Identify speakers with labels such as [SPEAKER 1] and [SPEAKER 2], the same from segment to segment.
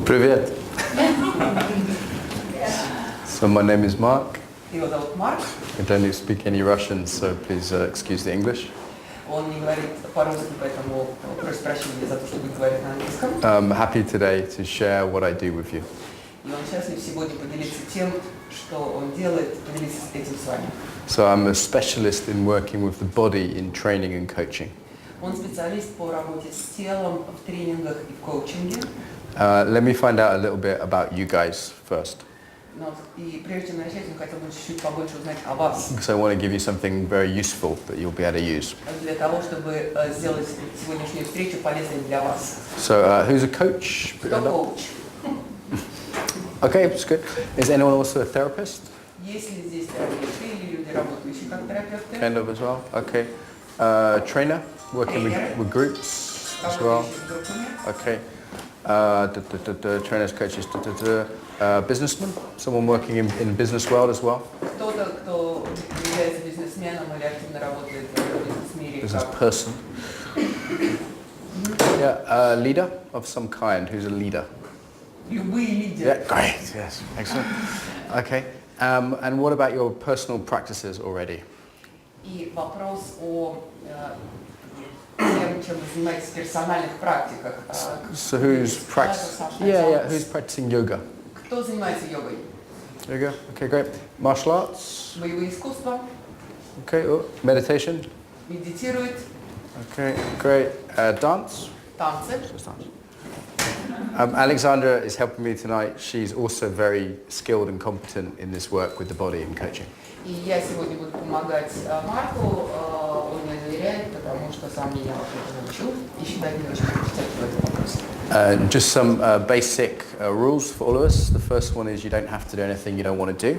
[SPEAKER 1] Привет. So my name is Mark.
[SPEAKER 2] Его зовут Марк.
[SPEAKER 1] I don't speak any Russian, so please excuse the English.
[SPEAKER 2] Он не говорит по-русски, поэтому прошу прощения за то, что будет говорить на английском.
[SPEAKER 1] I'm happy today to share what I do with you.
[SPEAKER 2] И он счастлив сегодня поделиться тем, что он делает, поделиться этим с вами.
[SPEAKER 1] So I'm a specialist in working with the body in training and coaching.
[SPEAKER 2] Он специалист по работе с телом в тренингах и в коучинге.
[SPEAKER 1] Let me find out a little bit about you guys first.
[SPEAKER 2] И прежде чем начать, он хотел бы чуть-чуть побольше узнать о вас.
[SPEAKER 1] Because I want to give you something very useful that you'll be able to use.
[SPEAKER 2] Для того, чтобы сделать сегодняшнюю встречу полезной для вас.
[SPEAKER 1] So who's a coach?
[SPEAKER 2] Кто коуч?
[SPEAKER 1] Okay, that's good. Is anyone also a therapist?
[SPEAKER 2] Есть ли здесь терапевты или люди, работающие как терапевты?
[SPEAKER 1] Kind of as well. Okay. Trainer, working with groups as well. Okay. Trainers, coaches, businessman, someone working in business world as well.
[SPEAKER 2] Кто-то, кто является бизнесменом или активно работает в бизнес-мире.
[SPEAKER 1] Business person. Yeah, a leader of some kind. Who's a leader?
[SPEAKER 2] Любые лидеры.
[SPEAKER 1] Yeah, great. Yes, excellent. Okay. And what about your personal practices already?
[SPEAKER 2] И вопрос о тем, чем вы занимаетесь в персональных практиках.
[SPEAKER 1] So who's who's practicing yoga?
[SPEAKER 2] Кто занимается йогой?
[SPEAKER 1] Yoga. Okay, great. Martial arts.
[SPEAKER 2] Боевые искусства.
[SPEAKER 1] Okay. Meditation.
[SPEAKER 2] Медитирует.
[SPEAKER 1] Okay, great. Dance.
[SPEAKER 2] Танцы.
[SPEAKER 1] Just dance. Alexandra is helping me tonight. She's also very skilled and competent in this work with the body and coaching.
[SPEAKER 2] И я сегодня буду помогать Марку, он мне доверяет, потому что сам меня уже научил и считает меня очень компетентным в этом вопросе.
[SPEAKER 1] Just some basic rules for all of us. The first one is you don't have to do anything you don't want to do.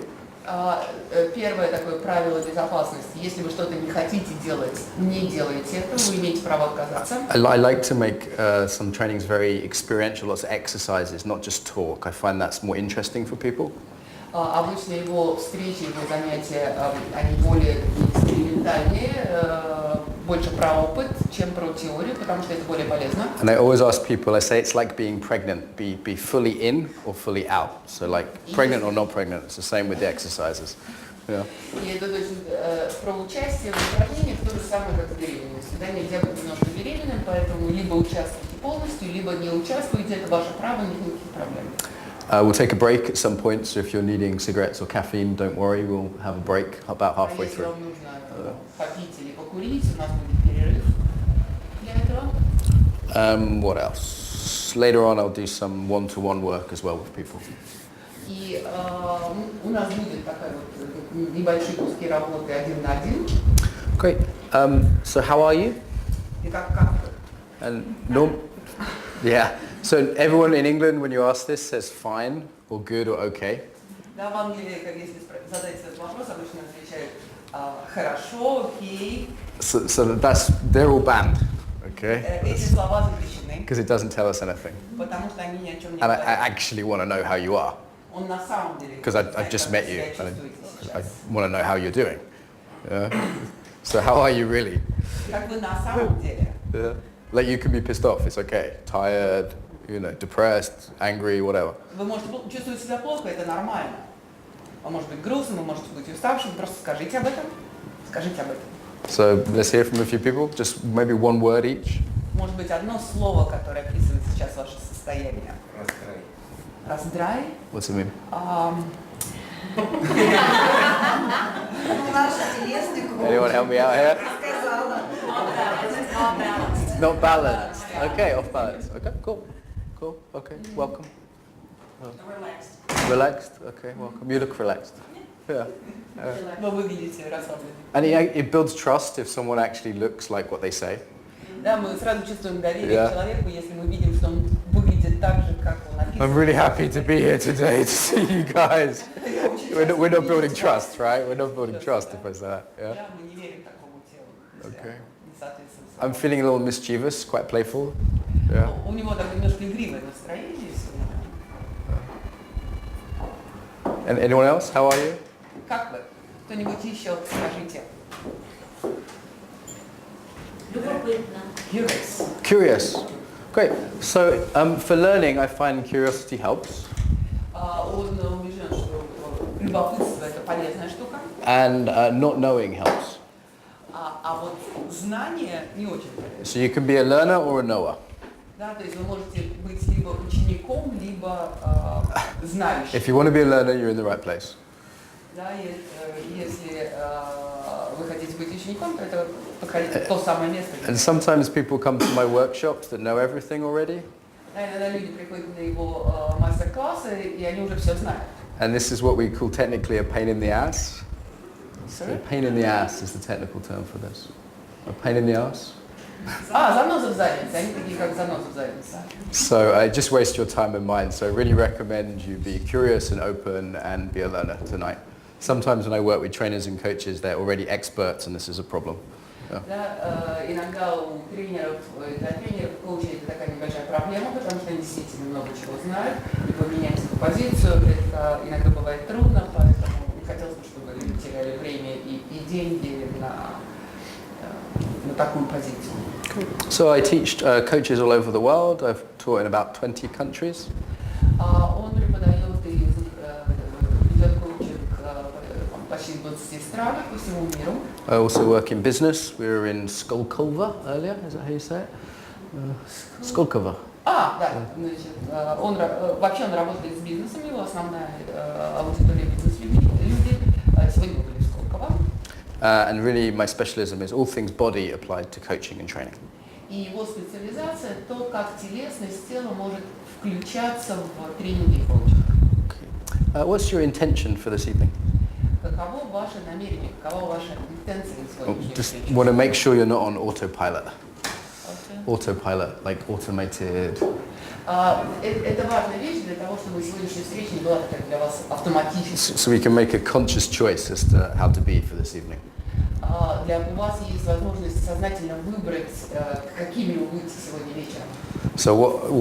[SPEAKER 2] Первое такое правило безопасности. Если вы что-то не хотите делать, не делайте это, вы имеете право отказаться.
[SPEAKER 1] I like to make some trainings very experiential, lots of exercises, not just talk. I find that's more interesting for people.
[SPEAKER 2] Обычно его встречи, его занятия, они более экспериментальные, больше про опыт, чем про теорию, потому что это более полезно.
[SPEAKER 1] And I always ask people, I say it's like being pregnant, be fully in or fully out. So like pregnant or not pregnant, it's the same with the exercises. Yeah.
[SPEAKER 2] И это очень про участие в упражнениях то же самое, как и беременность. Всегда нельзя быть немножко беременным, поэтому либо участвуйте полностью, либо не участвуйте, это ваше право, никаких проблем.
[SPEAKER 1] We'll take a break at some point, so if you're needing cigarettes or caffeine, don't worry, we'll have a break about halfway through.
[SPEAKER 2] Если вам нужно попить или покурить, у нас будет перерыв для этого.
[SPEAKER 1] What else? Later on I'll do some one-to-one work as well with people.
[SPEAKER 2] И у нас будет такая вот небольшие куски работы один на один.
[SPEAKER 1] Great. So how are you?
[SPEAKER 2] И как вы?
[SPEAKER 1] And yeah. So everyone in England, when you ask this, says fine or good or okay.
[SPEAKER 2] Да, в Англии, если задать этот вопрос, обычно отвечают хорошо, окей.
[SPEAKER 1] So they're all banned, okay?
[SPEAKER 2] Эти слова запрещены.
[SPEAKER 1] Because it doesn't tell us anything.
[SPEAKER 2] Потому что они ни о чем не
[SPEAKER 1] And I
[SPEAKER 2] говорят.
[SPEAKER 1] actually want to know how you are.
[SPEAKER 2] Он на самом деле.
[SPEAKER 1] Because I've just met you, and I want to know how you're doing. Yeah. So how are you really?
[SPEAKER 2] Как вы на самом деле?
[SPEAKER 1] Yeah. Like you can be pissed off, it's okay. Tired, depressed, angry, whatever.
[SPEAKER 2] Вы можете чувствовать себя плохо, это нормально. Вы можете быть грустным, вы можете быть уставшим, просто скажите об этом. Скажите об этом.
[SPEAKER 1] So let's hear from a few people, just maybe one word each.
[SPEAKER 2] Может быть, одно слово, которое описывает сейчас ваше состояние. Раздрай.
[SPEAKER 1] What's it mean? Anyone help me out here? Not balanced. Okay, off balance. Okay, cool. Okay, welcome. Relaxed. Okay, welcome. You look relaxed. Yeah.
[SPEAKER 2] Вы выглядите расслабленным.
[SPEAKER 1] And it builds trust if someone actually looks like what they say.
[SPEAKER 2] Да, мы сразу чувствуем доверие к человеку, если мы видим, что он выглядит так же, как он описывает.
[SPEAKER 1] I'm really happy to be here today to see you guys. We're not building trust, right? We're not building trust if I say that. Yeah.
[SPEAKER 2] Да, мы не верим такому телу.
[SPEAKER 1] Okay.
[SPEAKER 2] Не соответствует.
[SPEAKER 1] I'm feeling a little mischievous, quite playful. Yeah.
[SPEAKER 2] У него такое немножко игривое настроение сегодня.
[SPEAKER 1] And anyone else? How are you?
[SPEAKER 2] Как вы? Кто-нибудь еще скажите?
[SPEAKER 3] Любопытно.
[SPEAKER 2] Curious.
[SPEAKER 1] Curious. Great. So for learning, I find curiosity helps.
[SPEAKER 2] Он убежден, что любопытство это полезная штука.
[SPEAKER 1] And not knowing helps.
[SPEAKER 2] А вот знание не очень полезно.
[SPEAKER 1] So you can be a learner or a knower.
[SPEAKER 2] Да, то есть вы можете быть либо учеником, либо знающим.
[SPEAKER 1] If you want to be a learner, you're in the right place.
[SPEAKER 2] Да, если вы хотите быть учеником, то это то самое место.
[SPEAKER 1] And sometimes people come to my workshops that know everything already.
[SPEAKER 2] Иногда люди приходят на его мастер-классы, и они уже все знают.
[SPEAKER 1] And this is what we call technically a pain in the ass.
[SPEAKER 2] Sorry?
[SPEAKER 1] A pain in the ass is the technical term for this. A pain in the ass.
[SPEAKER 2] Заноза в заднице. Они такие, как заноза в заднице.
[SPEAKER 1] So I just waste your time and mine. So I really recommend you be curious and open and be a learner tonight. Sometimes when I work with trainers and coaches, they're already experts and this is a problem.
[SPEAKER 2] Да, иногда у тренеров, для тренеров, коучей это такая небольшая проблема, потому что они действительно много чего знают, и поменять эту позицию это иногда бывает трудно, поэтому не хотелось бы, чтобы люди теряли время и деньги на такую позицию.
[SPEAKER 1] So I teach coaches all over the world. I've taught in about 20 countries.
[SPEAKER 2] Он преподает и ведет коучинг почти в 20 странах по всему миру.
[SPEAKER 1] I also work in business. We were in Skolkova earlier. Is that how you say it? Skolkova.
[SPEAKER 2] Да, значит, вообще он работает с бизнесом, его основная аудитория бизнес-люди. Сегодня мы были в Сколково.
[SPEAKER 1] And really my specialism is all things body applied to coaching and training.
[SPEAKER 2] И его специализация – то, как телесность тела может включаться в тренинги и коучинг.
[SPEAKER 1] Okay. What's your intention for this evening?
[SPEAKER 2] Каково ваше намерение, какова ваша интенция сегодняшней
[SPEAKER 1] Just
[SPEAKER 2] встречи?
[SPEAKER 1] want to make sure you're not on autopilot.
[SPEAKER 2] Okay.
[SPEAKER 1] Autopilot, like automated.
[SPEAKER 2] Это важная вещь для того, чтобы сегодняшняя встреча не была такая для вас автоматической.
[SPEAKER 1] So we can make a conscious choice as to how to be for this evening.
[SPEAKER 2] У вас есть возможность сознательно выбрать, какими вы будете сегодня вечером.
[SPEAKER 1] So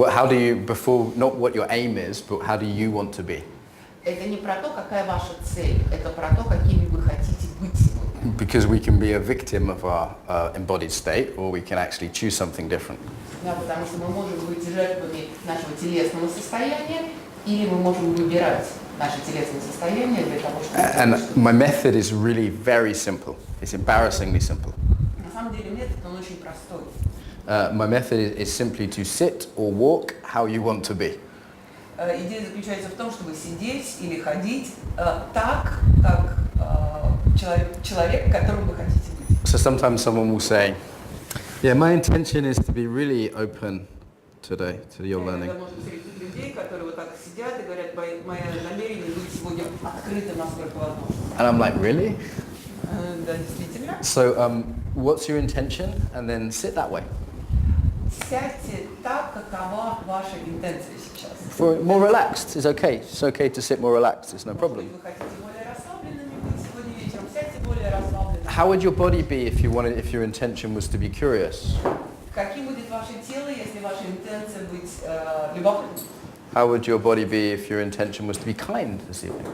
[SPEAKER 1] how do you, before, not what your aim is, but how do you want to be?
[SPEAKER 2] Это не про то, какая ваша цель, это про то, какими вы хотите быть сегодня.
[SPEAKER 1] Because we can be a victim of our embodied state, or we can actually choose something different.
[SPEAKER 2] Да, потому что мы можем быть жертвами нашего телесного состояния, или мы можем выбирать наше телесное состояние для того, чтобы...
[SPEAKER 1] And my method is really very simple. It's embarrassingly simple.
[SPEAKER 2] На самом деле метод, он очень простой.
[SPEAKER 1] My method is simply to sit or walk how you want to be.
[SPEAKER 2] Идея заключается в том, чтобы сидеть или ходить так, как человек, которым вы хотите быть.
[SPEAKER 1] So sometimes someone will say, yeah, my intention is to be really open today to your learning.
[SPEAKER 2] Иногда можно встретить людей, которые вот так сидят и говорят, мое намерение быть сегодня открытым, насколько возможно.
[SPEAKER 1] And I'm like, really?
[SPEAKER 2] Да, действительно.
[SPEAKER 1] So what's your intention? And then sit that way.
[SPEAKER 2] Сядьте так, какова ваша интенция сейчас.
[SPEAKER 1] For more relaxed, it's okay. It's okay to sit more relaxed. It's no problem.
[SPEAKER 2] Вы хотите более расслабленными быть сегодня вечером, сядьте более расслабленными.
[SPEAKER 1] How would your body be if your intention was to be curious?
[SPEAKER 2] Каким будет ваше тело, если ваша интенция быть любопытным?
[SPEAKER 1] How would your body be if your intention was to be kind this evening?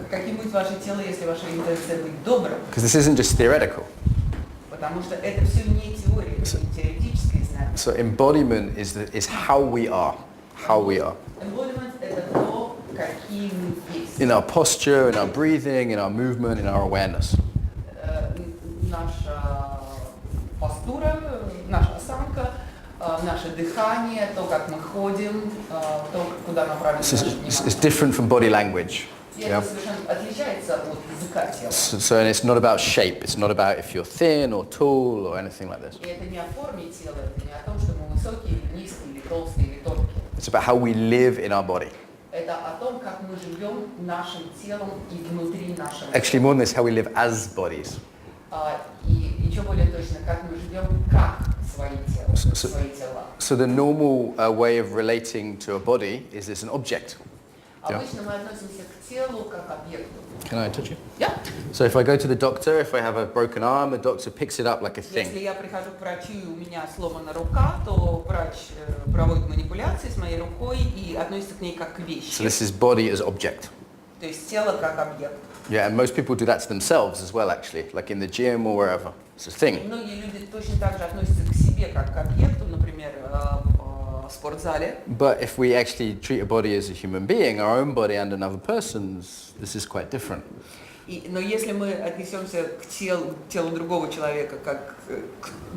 [SPEAKER 2] Каким будет ваше тело, если ваша интенция быть добрым?
[SPEAKER 1] Because this isn't just theoretical.
[SPEAKER 2] Потому что это все не теория, это не теоретическое знание.
[SPEAKER 1] So embodiment is how we are. How we are.
[SPEAKER 2] Embodiment – это то, какие мы есть.
[SPEAKER 1] In our posture, in our breathing, in our movement, in our awareness.
[SPEAKER 2] Наша постура, наша осанка, наше дыхание, то, как мы ходим, то, куда направлено наше внимание.
[SPEAKER 1] It's different from body language.
[SPEAKER 2] Это совершенно отличается от языка тела.
[SPEAKER 1] So and it's not about shape. It's not about if you're thin or tall or anything like this.
[SPEAKER 2] И это не о форме тела, это не о том, что мы высокие или низкие, или толстые, или тонкие.
[SPEAKER 1] It's about how we live in our body.
[SPEAKER 2] Это о том, как мы живем нашим телом и внутри нашего.
[SPEAKER 1] Actually, more than this, how we live as bodies.
[SPEAKER 2] И еще более точно, как мы живем как свои тела.
[SPEAKER 1] So the normal way of relating to a body is it's an object.
[SPEAKER 2] Обычно мы относимся к телу как к объекту.
[SPEAKER 1] Can I touch you?
[SPEAKER 2] Yeah.
[SPEAKER 1] So if I go to the doctor, if I have a broken arm, the doctor picks it up like a thing.
[SPEAKER 2] Если я прихожу к врачу и у меня сломана рука, то врач проводит манипуляции с моей рукой и относится к ней как к вещи.
[SPEAKER 1] So this is body as object.
[SPEAKER 2] То есть тело как объект.
[SPEAKER 1] Yeah, and most people do that to themselves as well, actually, like in the gym or wherever. It's a thing.
[SPEAKER 2] Многие люди точно так же относятся к себе как к объекту, например, например, в спортзале.
[SPEAKER 1] But if we actually treat a body as a human being, our own body and another person's, this is quite different.
[SPEAKER 2] Но если мы отнесемся к телу другого человека как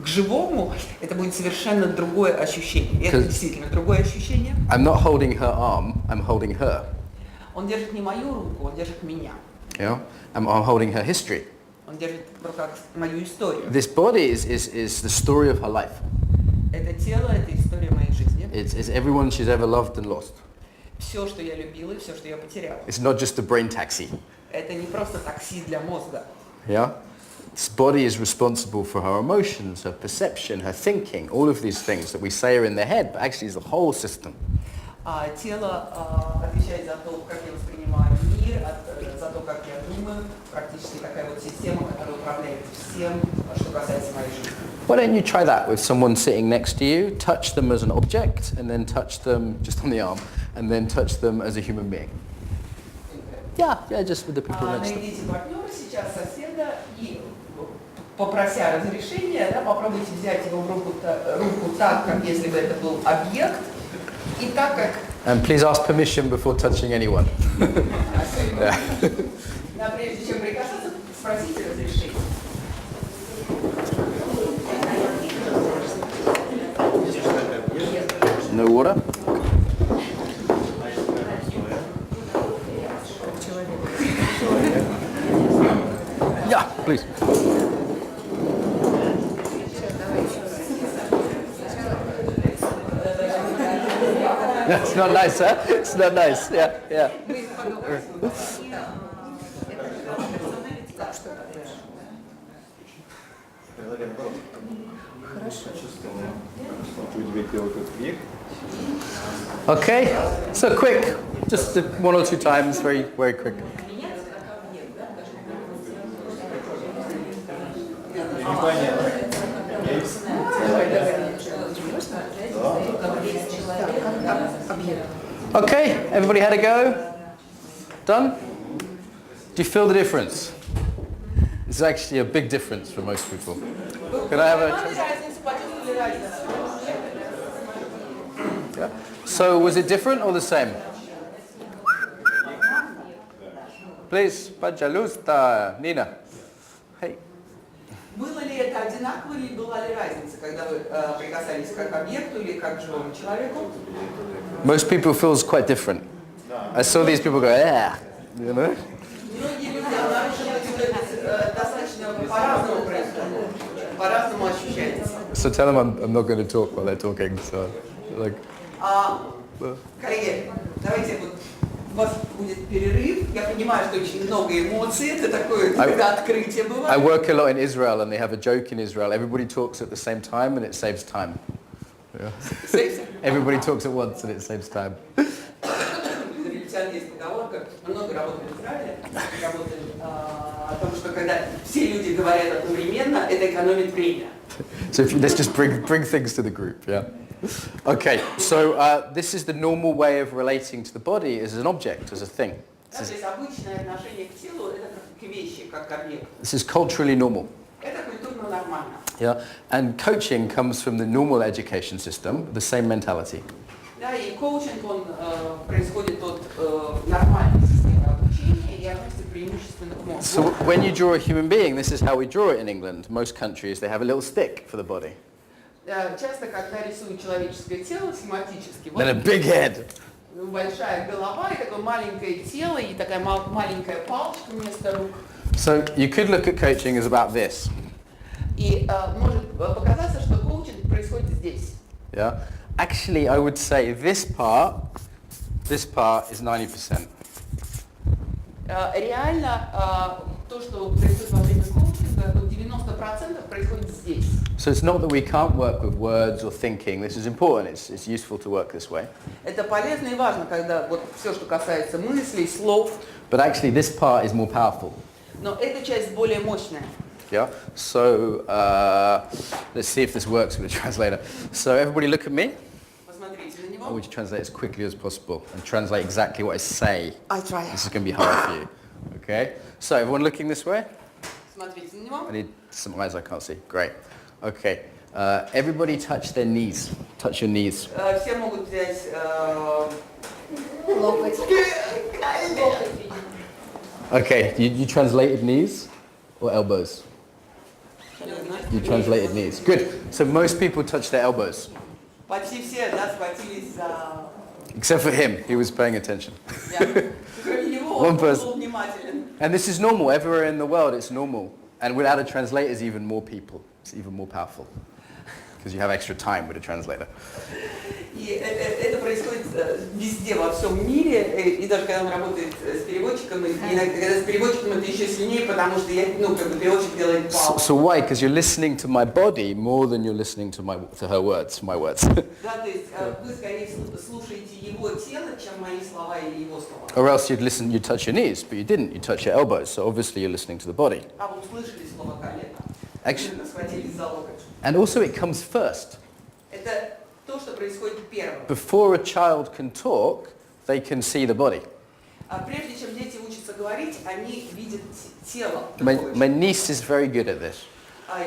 [SPEAKER 2] к живому, это будет совершенно другое ощущение. И это действительно другое ощущение.
[SPEAKER 1] I'm not holding her arm, I'm holding her.
[SPEAKER 2] Он держит не мою руку, он держит меня.
[SPEAKER 1] Yeah? I'm holding her history.
[SPEAKER 2] Он держит в руках мою историю.
[SPEAKER 1] This body is the story of her life.
[SPEAKER 2] Это тело, это история моей жизни.
[SPEAKER 1] It's everyone she's ever loved and lost.
[SPEAKER 2] Все, что я любила, и все, что я потеряла.
[SPEAKER 1] It's not just a brain taxi.
[SPEAKER 2] Это не просто такси для мозга.
[SPEAKER 1] Yeah? This body is responsible for her emotions, her perception, her thinking, all of these things that we say are in the head, but actually it's the whole system.
[SPEAKER 2] А тело отвечает за то, как я воспринимаю мир, за то, как я думаю. Практически такая вот система, которая управляет всем, что касается моей жизни.
[SPEAKER 1] Why don't you try that with someone sitting next to you, touch them as an object, and then touch them just on the arm, and then touch them as a human being. Yeah, just with the people next to them.
[SPEAKER 2] Найдите партнера сейчас, соседа, и попрося разрешения, да, попробуйте взять его в руку так, как если бы это был объект, и так как...
[SPEAKER 1] And please ask permission before touching anyone. Yeah.
[SPEAKER 2] Да, прежде чем прикасаться, спросите разрешения.
[SPEAKER 1] No water? Yeah, please. It's not nice, huh? It's not nice. Yeah. Okay, so quick, just one or two times, very, very quick. Okay, everybody had a go? Done? Do you feel the difference? It's actually a big difference for most people. Can I have a... Yeah. So was it different or the same? Please, пожалуйста, Nina. Hey.
[SPEAKER 2] Было ли это одинаково или была ли разница, когда вы прикасались как к объекту или как к живому человеку?
[SPEAKER 1] Most people feel it's quite different. I saw these people go, yeah, you know?
[SPEAKER 2] Многие люди обнаруживают, достаточно по-разному происходит, по-разному ощущается.
[SPEAKER 1] So tell them I'm not going to talk while they're talking. So, like.
[SPEAKER 2] Коллеги, давайте вот у вас будет перерыв. Я понимаю, что очень много эмоций. Это такое когда открытие бывает.
[SPEAKER 1] I work a lot in Israel, and they have a joke in Israel. Everybody talks at the same time, and it saves time. Yeah. Everybody talks at once, and it saves time.
[SPEAKER 2] Есть поговорка, много работаем в Израиле, работаем о том, что когда все люди говорят одновременно, это экономит время.
[SPEAKER 1] So let's just bring things to the group, yeah. Okay, so this is the normal way of relating to the body as an object, as a thing.
[SPEAKER 2] То есть обычное отношение к телу это как к вещи, как к объекту.
[SPEAKER 1] This is culturally normal.
[SPEAKER 2] Это культурно нормально.
[SPEAKER 1] Yeah, and coaching comes from the normal education system, the same mentality.
[SPEAKER 2] Да, и коучинг, он происходит от нормальной системы обучения и относится преимущественно к мозгу.
[SPEAKER 1] So when you draw a human being, this is how we draw it in England. Most countries, they have a little stick for the body.
[SPEAKER 2] Часто, когда рисуют человеческое тело соматически,
[SPEAKER 1] Then a big head.
[SPEAKER 2] большая голова и такое маленькое тело, и такая маленькая палочка вместо рук.
[SPEAKER 1] So you could look at coaching as about this.
[SPEAKER 2] И может показаться, что коучинг происходит здесь.
[SPEAKER 1] Yeah. Actually, I would say this part is 90%.
[SPEAKER 2] Реально, то, что происходит во время коучинга, 90% происходит здесь.
[SPEAKER 1] So it's not that we can't work with words or thinking. This is important. It's useful to work this way.
[SPEAKER 2] Это полезно и важно, когда вот все, что касается мыслей, слов.
[SPEAKER 1] But actually, this part is more powerful.
[SPEAKER 2] Но эта часть более мощная.
[SPEAKER 1] Yeah. So let's see if this works with the translator. So everybody, look at me.
[SPEAKER 2] Посмотрите на него.
[SPEAKER 1] I want you to translate as quickly as possible and translate exactly what I say.
[SPEAKER 2] I try.
[SPEAKER 1] This is going to be hard for you. Okay. So everyone looking this way.
[SPEAKER 2] Смотрите на него.
[SPEAKER 1] I need some eyes I can't see. Great. Okay. Everybody touch their knees. Touch your knees.
[SPEAKER 2] Все могут взять
[SPEAKER 3] Локоть.
[SPEAKER 1] Okay, you translated knees or elbows? You translated knees. Good. So most people touch their elbows.
[SPEAKER 2] Почти все, да, схватились за...
[SPEAKER 1] Except for him, he was paying attention.
[SPEAKER 2] Кроме него,
[SPEAKER 1] One
[SPEAKER 2] он
[SPEAKER 1] person.
[SPEAKER 2] был внимателен.
[SPEAKER 1] And this is normal. Everywhere in the world, it's normal. And without a translator, it's even more people. It's even more powerful. Because you have extra time with a translator.
[SPEAKER 2] И это происходит везде, во всем мире, и даже когда он работает с переводчиком, и иногда когда с переводчиком это еще сильнее, потому что переводчик делает паузу.
[SPEAKER 1] So why? Because you're listening to my body more than you're listening to her words, my words.
[SPEAKER 2] Да, то есть вы скорее слушаете его тело, чем мои слова или его слова.
[SPEAKER 1] Or else you'd touch your knees, but you didn't. You touch your elbows. So obviously you're listening to the body.
[SPEAKER 2] А вы услышали слово колено,
[SPEAKER 1] Actually,
[SPEAKER 2] схватились за локоть.
[SPEAKER 1] and also it comes first.
[SPEAKER 2] Это то, что происходит первым.
[SPEAKER 1] Before a child can talk, they can see the body.
[SPEAKER 2] Прежде чем дети учатся говорить, они видят тело.
[SPEAKER 1] My niece is very good at this.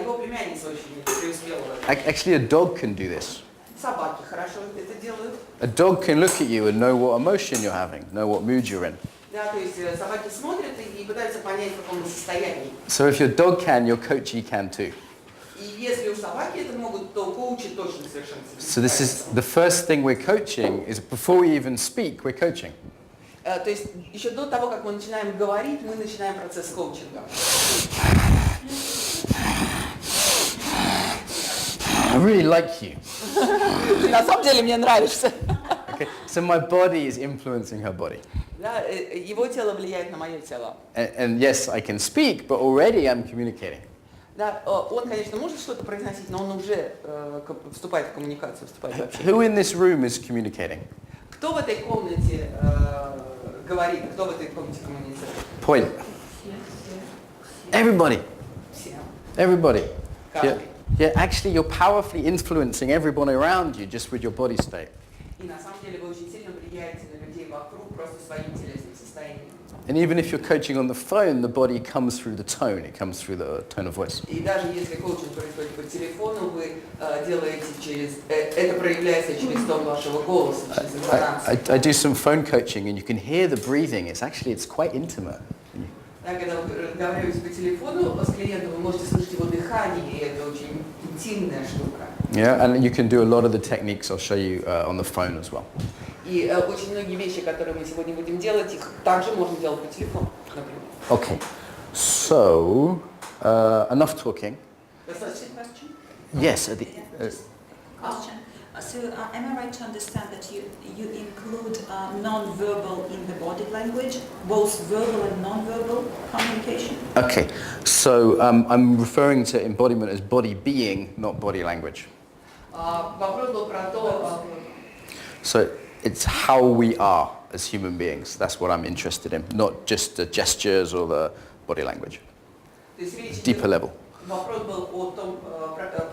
[SPEAKER 2] Его племянница очень преуспела в этом.
[SPEAKER 1] Actually, a dog can do this.
[SPEAKER 2] Собаки хорошо это делают.
[SPEAKER 1] A dog can look at you and know what emotion you're having, know what mood you're in.
[SPEAKER 2] Да, то есть собаки смотрят и пытаются понять, в каком состоянии.
[SPEAKER 1] So if your dog can, your coachee can too.
[SPEAKER 2] И если у собаки это могут, то коучи точно совершенно.
[SPEAKER 1] So this is the first thing we're coaching is before we even speak, we're coaching.
[SPEAKER 2] То есть еще до того, как мы начинаем говорить, мы начинаем процесс коучинга.
[SPEAKER 1] I really like you.
[SPEAKER 2] На самом деле мне нравишься.
[SPEAKER 1] Okay, so my body is influencing her body.
[SPEAKER 2] Да, его тело влияет на мое тело.
[SPEAKER 1] And yes, I can speak, but already I'm communicating.
[SPEAKER 2] Да, он, конечно, может что-то произносить, но он уже вступает в коммуникацию, вступает в общение.
[SPEAKER 1] Who in this room is communicating?
[SPEAKER 2] Кто в этой комнате говорит, кто в этой комнате коммуницирует?
[SPEAKER 1] Point. Everybody.
[SPEAKER 2] Все.
[SPEAKER 1] Everybody.
[SPEAKER 2] Каждый.
[SPEAKER 1] Yeah, actually you're powerfully influencing everyone around you just with your body state.
[SPEAKER 2] И на самом деле вы очень сильно влияете на людей вокруг просто своим телесным состоянием.
[SPEAKER 1] And even if you're coaching on the phone, the body comes through the tone. It comes through the tone of voice.
[SPEAKER 2] И даже если коучинг происходит по телефону, вы делаете это проявляется через тон вашего голоса, через интонацию.
[SPEAKER 1] I do some phone coaching and you can hear the breathing. It's quite intimate.
[SPEAKER 2] Да, когда вы разговариваете по телефону с клиентом, вы можете слышать его дыхание, и это очень интимная штука.
[SPEAKER 1] Yeah, and you can do a lot of the techniques I'll show you on the phone as well.
[SPEAKER 2] И очень многие вещи, которые мы сегодня будем делать, их также можно делать по телефону, например.
[SPEAKER 1] Okay, so enough talking.
[SPEAKER 2] Достаточно question?
[SPEAKER 1] Yes.
[SPEAKER 3] Question. So am I right to understand that you include non-verbal in the body language, both verbal and non-verbal communication?
[SPEAKER 1] Okay, so I'm referring to embodiment as body being, not body language.
[SPEAKER 2] Вопрос был про то,
[SPEAKER 1] So it's how we are as human beings. That's what I'm interested in, not just the gestures or the body language.
[SPEAKER 2] то есть речь
[SPEAKER 1] Deeper level.
[SPEAKER 2] Вопрос был о том,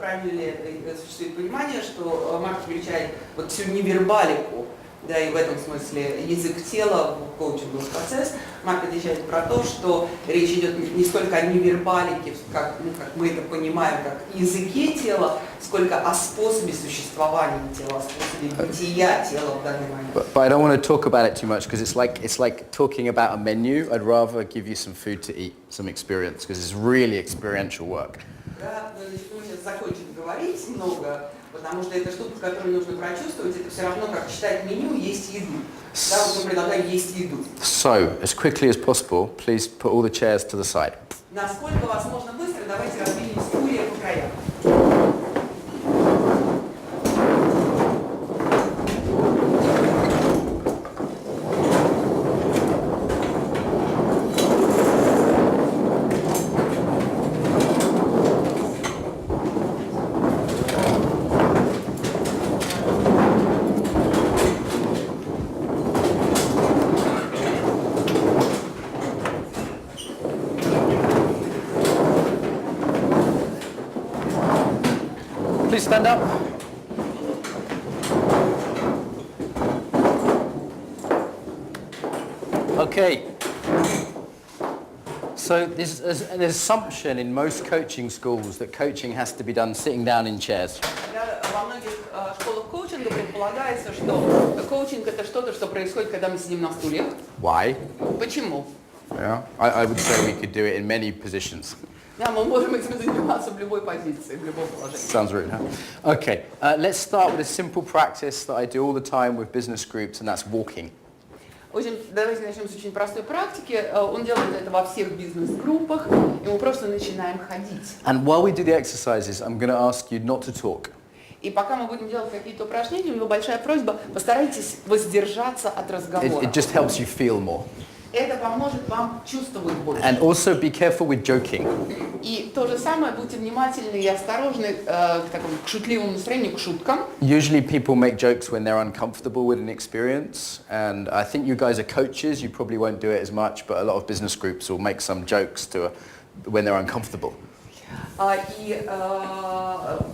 [SPEAKER 2] правильно ли существует понимание, что Марк включает вот всю невербалику, да, и в этом смысле язык тела в коучинговый процесс. Марк отвечает про то, что речь идет не столько о невербалике, как мы это понимаем, как языке тела, сколько о способе существования тела, о способе бытия тела в данный момент.
[SPEAKER 1] But I don't want to talk about it too much because it's like talking about a menu. I'd rather give you some food to eat, some experience, because it's really experiential work.
[SPEAKER 2] Да, мы сейчас закончим говорить много, потому что это штука, которую нужно прочувствовать. Это все равно как читать меню, есть еду. Да, вот мы предлагаем есть еду.
[SPEAKER 1] So, as quickly as possible, please put all the chairs to the side.
[SPEAKER 2] Насколько возможно быстро, давайте раздвинем стулья по краям.
[SPEAKER 1] Please stand up. Okay. So there's an assumption in most coaching schools that coaching has to be done sitting down in chairs.
[SPEAKER 2] Во многих школах коучинга предполагается, что коучинг это что-то, что происходит, когда мы сидим на стульях.
[SPEAKER 1] Why?
[SPEAKER 2] Почему?
[SPEAKER 1] Yeah, I would say we could do it in many positions.
[SPEAKER 2] Да, мы можем этим заниматься в любой позиции, в любом положении.
[SPEAKER 1] Sounds rude, huh? Okay, let's start with a simple practice that I do all the time with business groups, and that's walking.
[SPEAKER 2] Давайте начнем с очень простой практики. Он делает это во всех бизнес-группах, и мы просто начинаем ходить.
[SPEAKER 1] And while we do the exercises, I'm going to ask you not to talk.
[SPEAKER 2] И пока мы будем делать какие-то упражнения, у него большая просьба, постарайтесь воздержаться от разговора.
[SPEAKER 1] It just helps you feel more.
[SPEAKER 2] Это поможет вам чувствовать больше.
[SPEAKER 1] And also be careful with joking.
[SPEAKER 2] И то же самое, будьте внимательны и осторожны к такому шутливому настроению, к шуткам.
[SPEAKER 1] Usually people make jokes when they're uncomfortable with an experience, and I think you guys are coaches, you probably won't do it as much, but a lot of business groups will make some jokes when they're uncomfortable.
[SPEAKER 2] И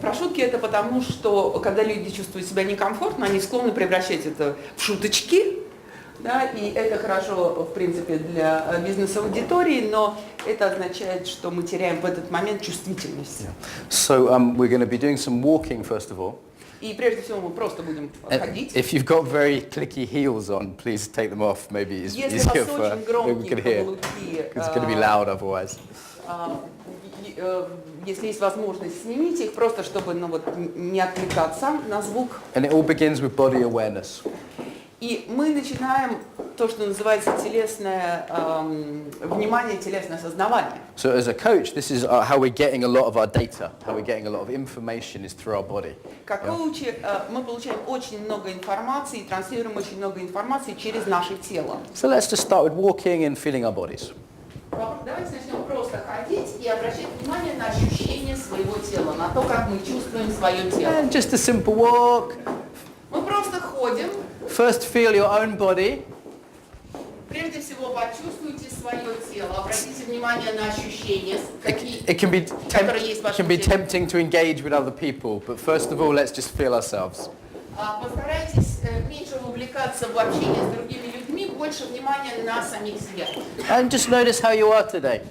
[SPEAKER 2] про шутки это потому, что когда люди чувствуют себя некомфортно, они склонны превращать это в шуточки. Да, и это хорошо, в принципе, для бизнес-аудитории, но это означает, что мы теряем в этот момент чувствительность.
[SPEAKER 1] So we're going to be doing some walking first of all.
[SPEAKER 2] И прежде всего мы просто будем ходить.
[SPEAKER 1] If you've got very clicky heels on, please take them off. Maybe it's easier for we can hear. It's going to be loud otherwise.
[SPEAKER 2] Если есть возможность, снимите их просто, чтобы не отвлекаться на звук.
[SPEAKER 1] And it all begins with body awareness.
[SPEAKER 2] И мы начинаем то, что называется телесное внимание, телесное осознавание.
[SPEAKER 1] So as a coach, this is how we're getting a lot of our data, how we're getting a lot of information is through our body.
[SPEAKER 2] Как коучи мы получаем очень много информации и транслируем очень много информации через наше тело.
[SPEAKER 1] So let's just start with walking and feeling our bodies.
[SPEAKER 2] Давайте начнем просто ходить и обращать внимание на ощущение своего тела, на то, как мы чувствуем свое тело.
[SPEAKER 1] And just a simple walk.
[SPEAKER 2] Мы просто ходим.
[SPEAKER 1] First feel your own body.
[SPEAKER 2] Прежде всего почувствуйте свое тело, обратите внимание на ощущения,
[SPEAKER 1] It can be tempting to engage with other people, but first of all, let's just feel ourselves.
[SPEAKER 2] Постарайтесь меньше увлекаться в общении с другими людьми, больше внимания на самих себя.
[SPEAKER 1] And just notice how you are today.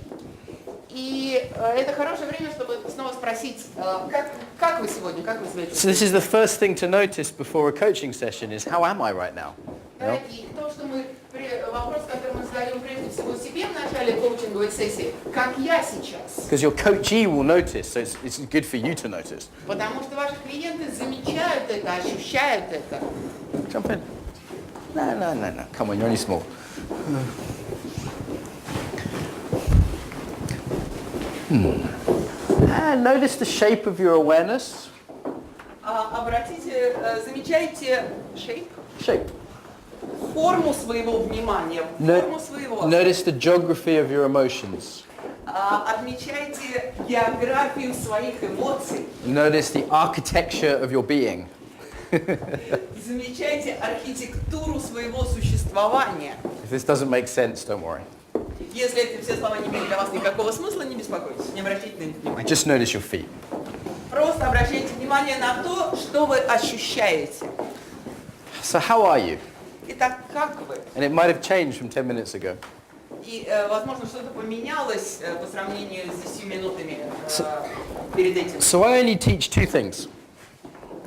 [SPEAKER 2] И это хорошее время, чтобы снова спросить, как вы сегодня, как вы себя
[SPEAKER 1] So this
[SPEAKER 2] чувствуете?
[SPEAKER 1] is the first thing to notice before a coaching session is how am I right now?
[SPEAKER 2] И то, что вопрос, который мы задаем прежде всего себе в начале коучинговой сессии, как я сейчас?
[SPEAKER 1] Because your coachee will notice, so it's good for you to notice.
[SPEAKER 2] Потому что ваши клиенты замечают это, ощущают это.
[SPEAKER 1] Jump in. No. Come on, you're only small. And notice the shape of your awareness.
[SPEAKER 2] Замечайте
[SPEAKER 1] Shape.
[SPEAKER 2] форму своего внимания, форму своего.
[SPEAKER 1] Notice the geography of your emotions.
[SPEAKER 2] Отмечайте географию своих эмоций.
[SPEAKER 1] Notice the architecture of your being.
[SPEAKER 2] Замечайте архитектуру своего существования.
[SPEAKER 1] If this doesn't make sense, don't worry.
[SPEAKER 2] Если эти все слова не имеют для вас никакого смысла, не беспокойтесь, не обращайте на них внимания.
[SPEAKER 1] Just notice your feet.
[SPEAKER 2] Просто обращайте внимание на то, что вы ощущаете.
[SPEAKER 1] So how are you?
[SPEAKER 2] Итак, как вы?
[SPEAKER 1] And it might have changed from 10 minutes ago.
[SPEAKER 2] И, возможно, что-то поменялось по сравнению с 10 минутами перед этим.
[SPEAKER 1] So I only teach two things.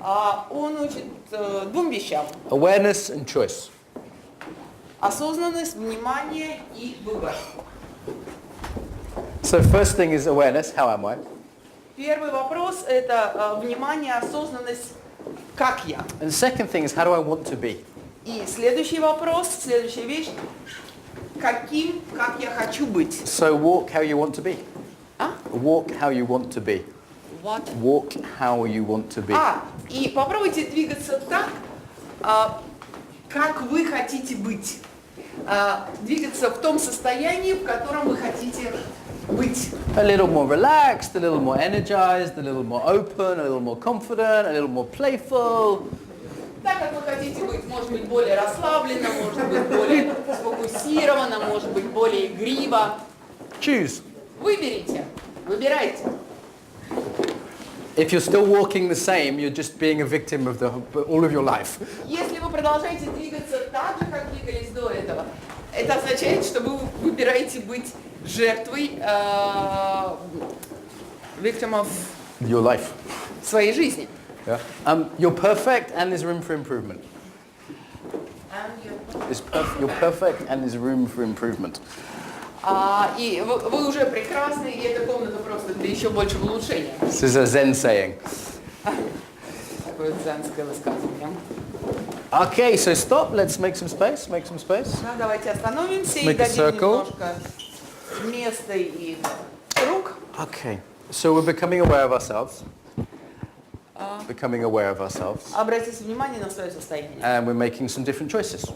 [SPEAKER 2] Он учит двум вещам.
[SPEAKER 1] Awareness and choice.
[SPEAKER 2] Осознанность, внимание и выбор.
[SPEAKER 1] So first thing is awareness. How am I?
[SPEAKER 2] Первый вопрос – это внимание, осознанность, как я.
[SPEAKER 1] And the second thing is how do I want to be?
[SPEAKER 2] И следующий вопрос, следующая вещь – каким, как я хочу быть.
[SPEAKER 1] So walk how you want to be. Walk how you want to be.
[SPEAKER 2] What?
[SPEAKER 1] Walk how you want to be.
[SPEAKER 2] И попробуйте двигаться так, как вы хотите быть. Двигаться в том состоянии, в котором вы хотите быть.
[SPEAKER 1] A little more relaxed, a little more energized, a little more open, a little more confident, a little more playful.
[SPEAKER 2] Так, как вы хотите быть, может быть, более расслабленно, может быть, более сфокусировано, может быть, более игриво.
[SPEAKER 1] Choose.
[SPEAKER 2] Выберите, выбирайте.
[SPEAKER 1] If you're still walking the same, you're just being a victim of all of your life.
[SPEAKER 2] Если вы продолжаете двигаться так же, как двигались до этого, это означает, что вы выбираете быть жертвой victim of
[SPEAKER 1] Your life.
[SPEAKER 2] своей жизни.
[SPEAKER 1] Yeah. You're perfect and there's room for improvement. You're perfect and there's room for improvement.
[SPEAKER 2] И вы уже прекрасны, и эта комната просто для еще большего улучшения.
[SPEAKER 1] This is a Zen saying.
[SPEAKER 2] Такое дзенское высказывание.
[SPEAKER 1] Okay, so stop. Let's make some space. Make some space.
[SPEAKER 2] Да, давайте остановимся и
[SPEAKER 1] Make a
[SPEAKER 2] дадим
[SPEAKER 1] circle.
[SPEAKER 2] немножко места и круг.
[SPEAKER 1] Okay. So we're becoming aware of ourselves. Becoming aware of ourselves.
[SPEAKER 2] Обратите внимание на свое состояние.
[SPEAKER 1] And we're making some different choices.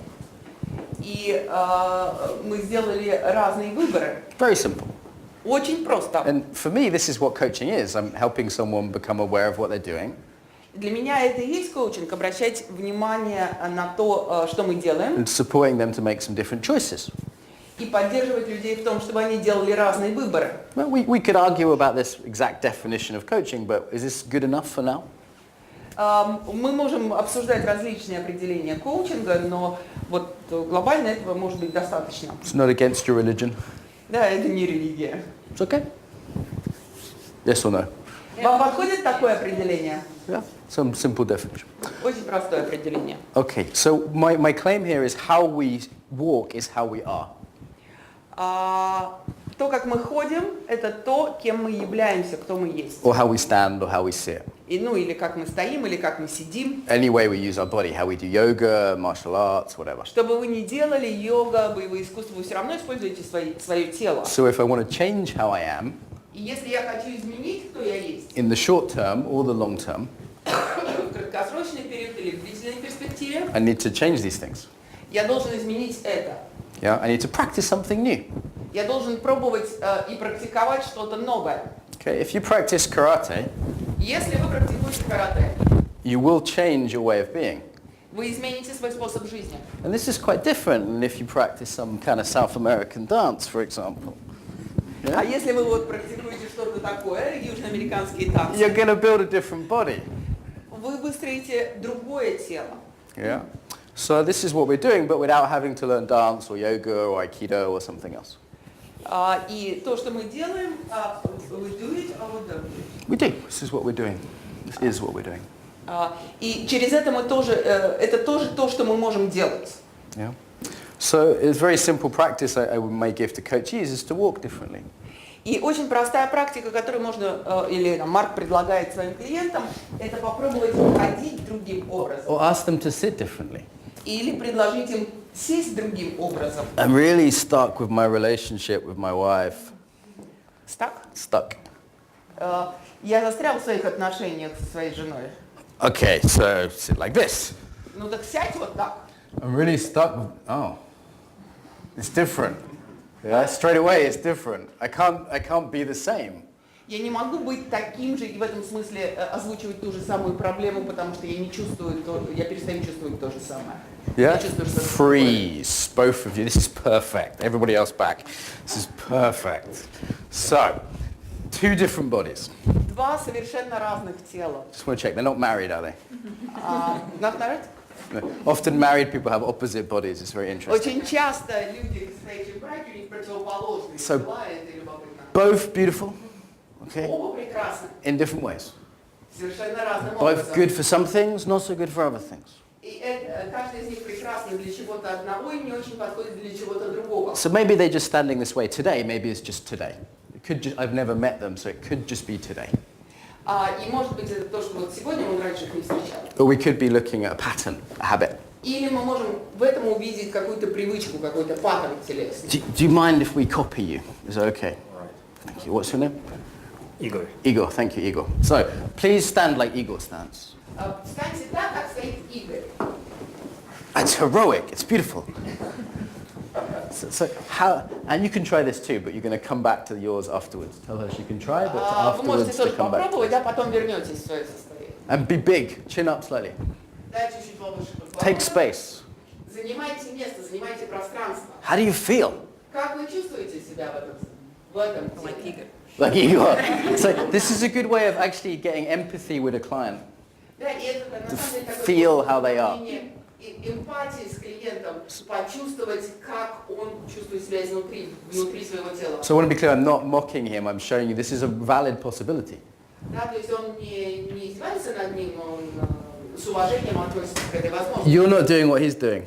[SPEAKER 2] И мы сделали разные выборы.
[SPEAKER 1] Very simple.
[SPEAKER 2] Очень просто.
[SPEAKER 1] And for me, this is what coaching is. I'm helping someone become aware of what they're doing.
[SPEAKER 2] Для меня это и есть коучинг, обращать внимание на то, что мы делаем,
[SPEAKER 1] And supporting them to make some different choices.
[SPEAKER 2] и поддерживать людей в том, чтобы они делали разные выборы.
[SPEAKER 1] Well, we could argue about this exact definition of coaching, but is this good enough for now?
[SPEAKER 2] Мы можем обсуждать различные определения коучинга, но вот глобально этого может быть достаточно.
[SPEAKER 1] It's not against your religion.
[SPEAKER 2] Да, это не религия.
[SPEAKER 1] It's okay? Yes or no?
[SPEAKER 2] Вам подходит такое определение?
[SPEAKER 1] Yeah, some simple definition.
[SPEAKER 2] Очень простое определение.
[SPEAKER 1] Okay, so my claim here is how we walk is how we are.
[SPEAKER 2] То, как мы ходим, это то, кем мы являемся, кто мы есть.
[SPEAKER 1] Or how we stand or how we sit.
[SPEAKER 2] И, ну, или как мы стоим, или как мы сидим.
[SPEAKER 1] Any way we use our body, how we do yoga, martial arts, whatever.
[SPEAKER 2] Что бы вы ни делали, йога, боевые искусства, вы все равно используете свое тело.
[SPEAKER 1] So if I want to change how I am,
[SPEAKER 2] И если я хочу изменить, кто я есть,
[SPEAKER 1] in the short term or the long term,
[SPEAKER 2] в краткосрочный период или в длительной перспективе,
[SPEAKER 1] I need to change these things.
[SPEAKER 2] я должен изменить это.
[SPEAKER 1] Yeah, I need to practice something new.
[SPEAKER 2] Я должен пробовать и практиковать что-то новое.
[SPEAKER 1] Okay, if you practice karate,
[SPEAKER 2] Если вы практикуете карате,
[SPEAKER 1] you will change your way of being.
[SPEAKER 2] вы измените свой способ жизни.
[SPEAKER 1] And this is quite different than if you practice some kind of South American dance, for example.
[SPEAKER 2] А если вы вот практикуете что-то такое, южноамериканские танцы,
[SPEAKER 1] You're going to build a different body.
[SPEAKER 2] вы выстроите другое тело.
[SPEAKER 1] Yeah. So this is what we're doing, but without having to learn dance or yoga or aikido or something else.
[SPEAKER 2] И то, что мы делаем, we do it or we don't do it.
[SPEAKER 1] We do. This is what we're doing. This is what we're doing.
[SPEAKER 2] И через это мы тоже, это тоже то, что мы можем делать.
[SPEAKER 1] Yeah. So it's very simple practice I may give to coachees is to walk differently.
[SPEAKER 2] И очень простая практика, которую можно, или Марк предлагает своим клиентам, это попробовать ходить другим образом.
[SPEAKER 1] Or ask them to sit differently.
[SPEAKER 2] Или предложить им сесть другим образом.
[SPEAKER 1] I'm really stuck with my relationship with my wife. Stuck.
[SPEAKER 2] Я застрял в своих отношениях со своей женой.
[SPEAKER 1] Okay, so sit like this.
[SPEAKER 2] Ну так сядь вот так.
[SPEAKER 1] I'm really stuck with, oh, it's different. Yeah, straight away it's different. I can't be the same.
[SPEAKER 2] Я не могу быть таким же и в этом смысле озвучивать ту же самую проблему, потому что я не чувствую, я перестаю чувствовать то же самое.
[SPEAKER 1] Yeah?
[SPEAKER 2] Я чувствую, что
[SPEAKER 1] Freeze, both of you. This is perfect. Everybody else back. This is perfect. So, two different bodies.
[SPEAKER 2] два совершенно разных тела.
[SPEAKER 1] Just want to check. They're not married, are they?
[SPEAKER 2] Not married?
[SPEAKER 1] No. Often married people have opposite bodies. It's very interesting.
[SPEAKER 2] Очень часто люди, стоящие в браке, у них противоположные
[SPEAKER 1] So,
[SPEAKER 2] тела, это любопытно.
[SPEAKER 1] Both beautiful, okay,
[SPEAKER 2] Оба прекрасны,
[SPEAKER 1] in different ways.
[SPEAKER 2] совершенно разным
[SPEAKER 1] Both
[SPEAKER 2] образом.
[SPEAKER 1] good for some things, not so good for other things.
[SPEAKER 2] И каждый из них прекрасен для чего-то одного и не очень подходит для чего-то другого.
[SPEAKER 1] So maybe they're just standing this way today. Maybe it's just today. It could just, I've never met them, so it could just be today.
[SPEAKER 2] И может быть это то, что вот сегодня он раньше их не встречал.
[SPEAKER 1] Or we could be looking at a pattern, a habit.
[SPEAKER 2] Или мы можем в этом увидеть какую-то привычку, какой-то паттерн телесный.
[SPEAKER 1] Do you mind if we copy you? Is that okay?
[SPEAKER 4] Right.
[SPEAKER 1] Thank you. What's your name?
[SPEAKER 4] Igor.
[SPEAKER 1] Igor. Thank you, Igor. So please stand like Igor stands.
[SPEAKER 2] Встаньте так, как стоит Игорь.
[SPEAKER 1] It's heroic. It's beautiful. So how? And you can try this too, but you're going to come back to yours afterwards. Tell her she can try, but
[SPEAKER 2] Вы можете
[SPEAKER 1] afterwards to
[SPEAKER 2] тоже
[SPEAKER 1] come back.
[SPEAKER 2] попробовать, а потом вернетесь в свое состояние.
[SPEAKER 1] And be big. Chin up slightly.
[SPEAKER 2] Да, чуть-чуть повыше.
[SPEAKER 1] Take space.
[SPEAKER 2] Занимайте место, занимайте пространство.
[SPEAKER 1] How do you feel?
[SPEAKER 2] Как вы чувствуете себя в этом теле?
[SPEAKER 1] Like Igor. So this is a good way of actually getting empathy with a client.
[SPEAKER 2] Да, и это на самом деле такое
[SPEAKER 1] Feel how they are.
[SPEAKER 2] эмпатии с клиентом. клиентом почувствовать, как он чувствует себя внутри своего тела.
[SPEAKER 1] So I want to be clear, I'm not mocking him, I'm showing you this is a valid possibility.
[SPEAKER 2] Да, то есть он не издевается над ним, он с уважением относится к этой возможности.
[SPEAKER 1] You're not doing what he's doing.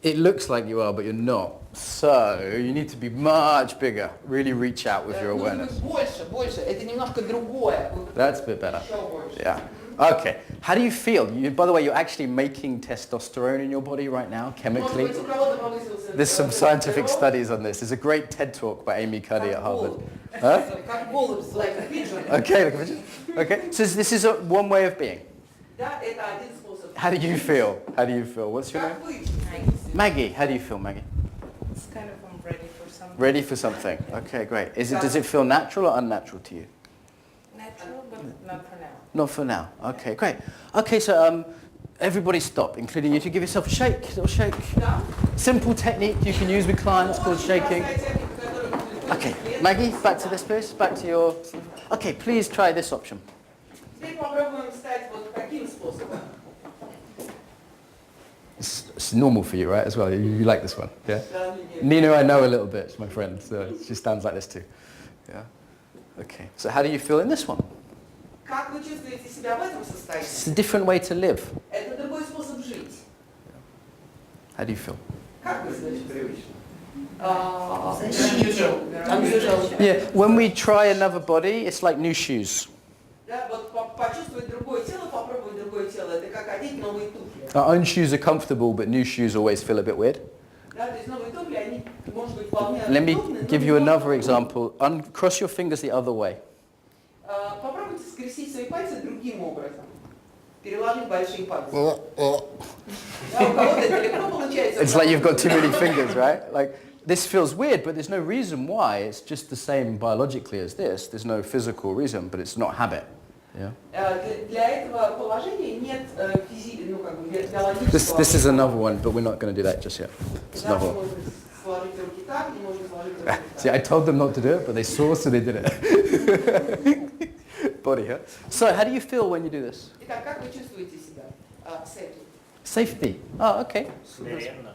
[SPEAKER 1] It looks like you are, but you're not. So you need to be much bigger. Really reach out with your awareness.
[SPEAKER 2] Больше. Это немножко другое.
[SPEAKER 1] That's a bit better.
[SPEAKER 2] Еще больше.
[SPEAKER 1] Yeah. Okay. How do you feel? By the way, you're actually making testosterone in your body right now, chemically. There's some scientific studies on this. There's a great TED talk by Amy Cuddy at Harvard. Huh?
[SPEAKER 2] Как голубь, like a pigeon.
[SPEAKER 1] Okay, like a pigeon. Okay. So this is one way of being.
[SPEAKER 2] Да, это один способ.
[SPEAKER 1] How do you feel? How do you feel? What's your name?
[SPEAKER 2] Как вы?
[SPEAKER 1] Maggie. How do you feel, Maggie?
[SPEAKER 4] It's kind of I'm ready for something.
[SPEAKER 1] Ready for something. Okay, great. Does it feel natural or unnatural to you?
[SPEAKER 4] Natural, but not for now.
[SPEAKER 1] Not for now. Okay, great. Okay, so everybody stop, including you, to give yourself a shake, little shake.
[SPEAKER 2] Да.
[SPEAKER 1] Simple technique you can use with clients called shaking. Okay, Maggie, back to this please, back to your... Okay, please try this option.
[SPEAKER 2] Теперь попробуем встать вот таким способом.
[SPEAKER 1] It's normal for you, right, as well? You like this one, yeah? Nina, I know a little bit, she's my friend, so she stands like this too. Yeah. Okay, so how do you feel in this one?
[SPEAKER 2] Как вы чувствуете себя в этом состоянии?
[SPEAKER 1] It's a different way to live.
[SPEAKER 2] Это другой способ жить.
[SPEAKER 1] How do you feel?
[SPEAKER 2] Как вы себя чувствуете? Unusual.
[SPEAKER 1] Yeah, when we try another body, it's like new shoes.
[SPEAKER 2] Да, вот почувствовать другое тело, попробовать другое тело. Это как одеть новые туфли.
[SPEAKER 1] Our own shoes are comfortable, but new shoes always feel a bit weird.
[SPEAKER 2] Да, то есть новые туфли, они, может быть, вполне
[SPEAKER 1] Let me
[SPEAKER 2] удобны, но
[SPEAKER 1] give you
[SPEAKER 2] немного
[SPEAKER 1] another example. Uncross your fingers the other way.
[SPEAKER 2] Попробуйте скрестить свои пальцы другим образом. Переложить большие пальцы. Да, у кого-то это легко получается.
[SPEAKER 1] It's like you've got too many fingers, right? Like, this feels weird, but there's no reason why. It's just the same biologically as this. There's no physical reason, but it's not habit. Yeah.
[SPEAKER 2] Для этого положения нет биологического.
[SPEAKER 1] This is another one, but we're not going to do that just yet. It's
[SPEAKER 2] Да,
[SPEAKER 1] another one.
[SPEAKER 2] можно сложить руки так, и можно сложить руки так.
[SPEAKER 1] See, I told them not to do it, but they saw, so they did it. Body, huh? So, how do you feel when you do this?
[SPEAKER 2] Итак, как вы чувствуете себя? Safety.
[SPEAKER 1] Safety. Oh, okay.
[SPEAKER 5] Смиренно.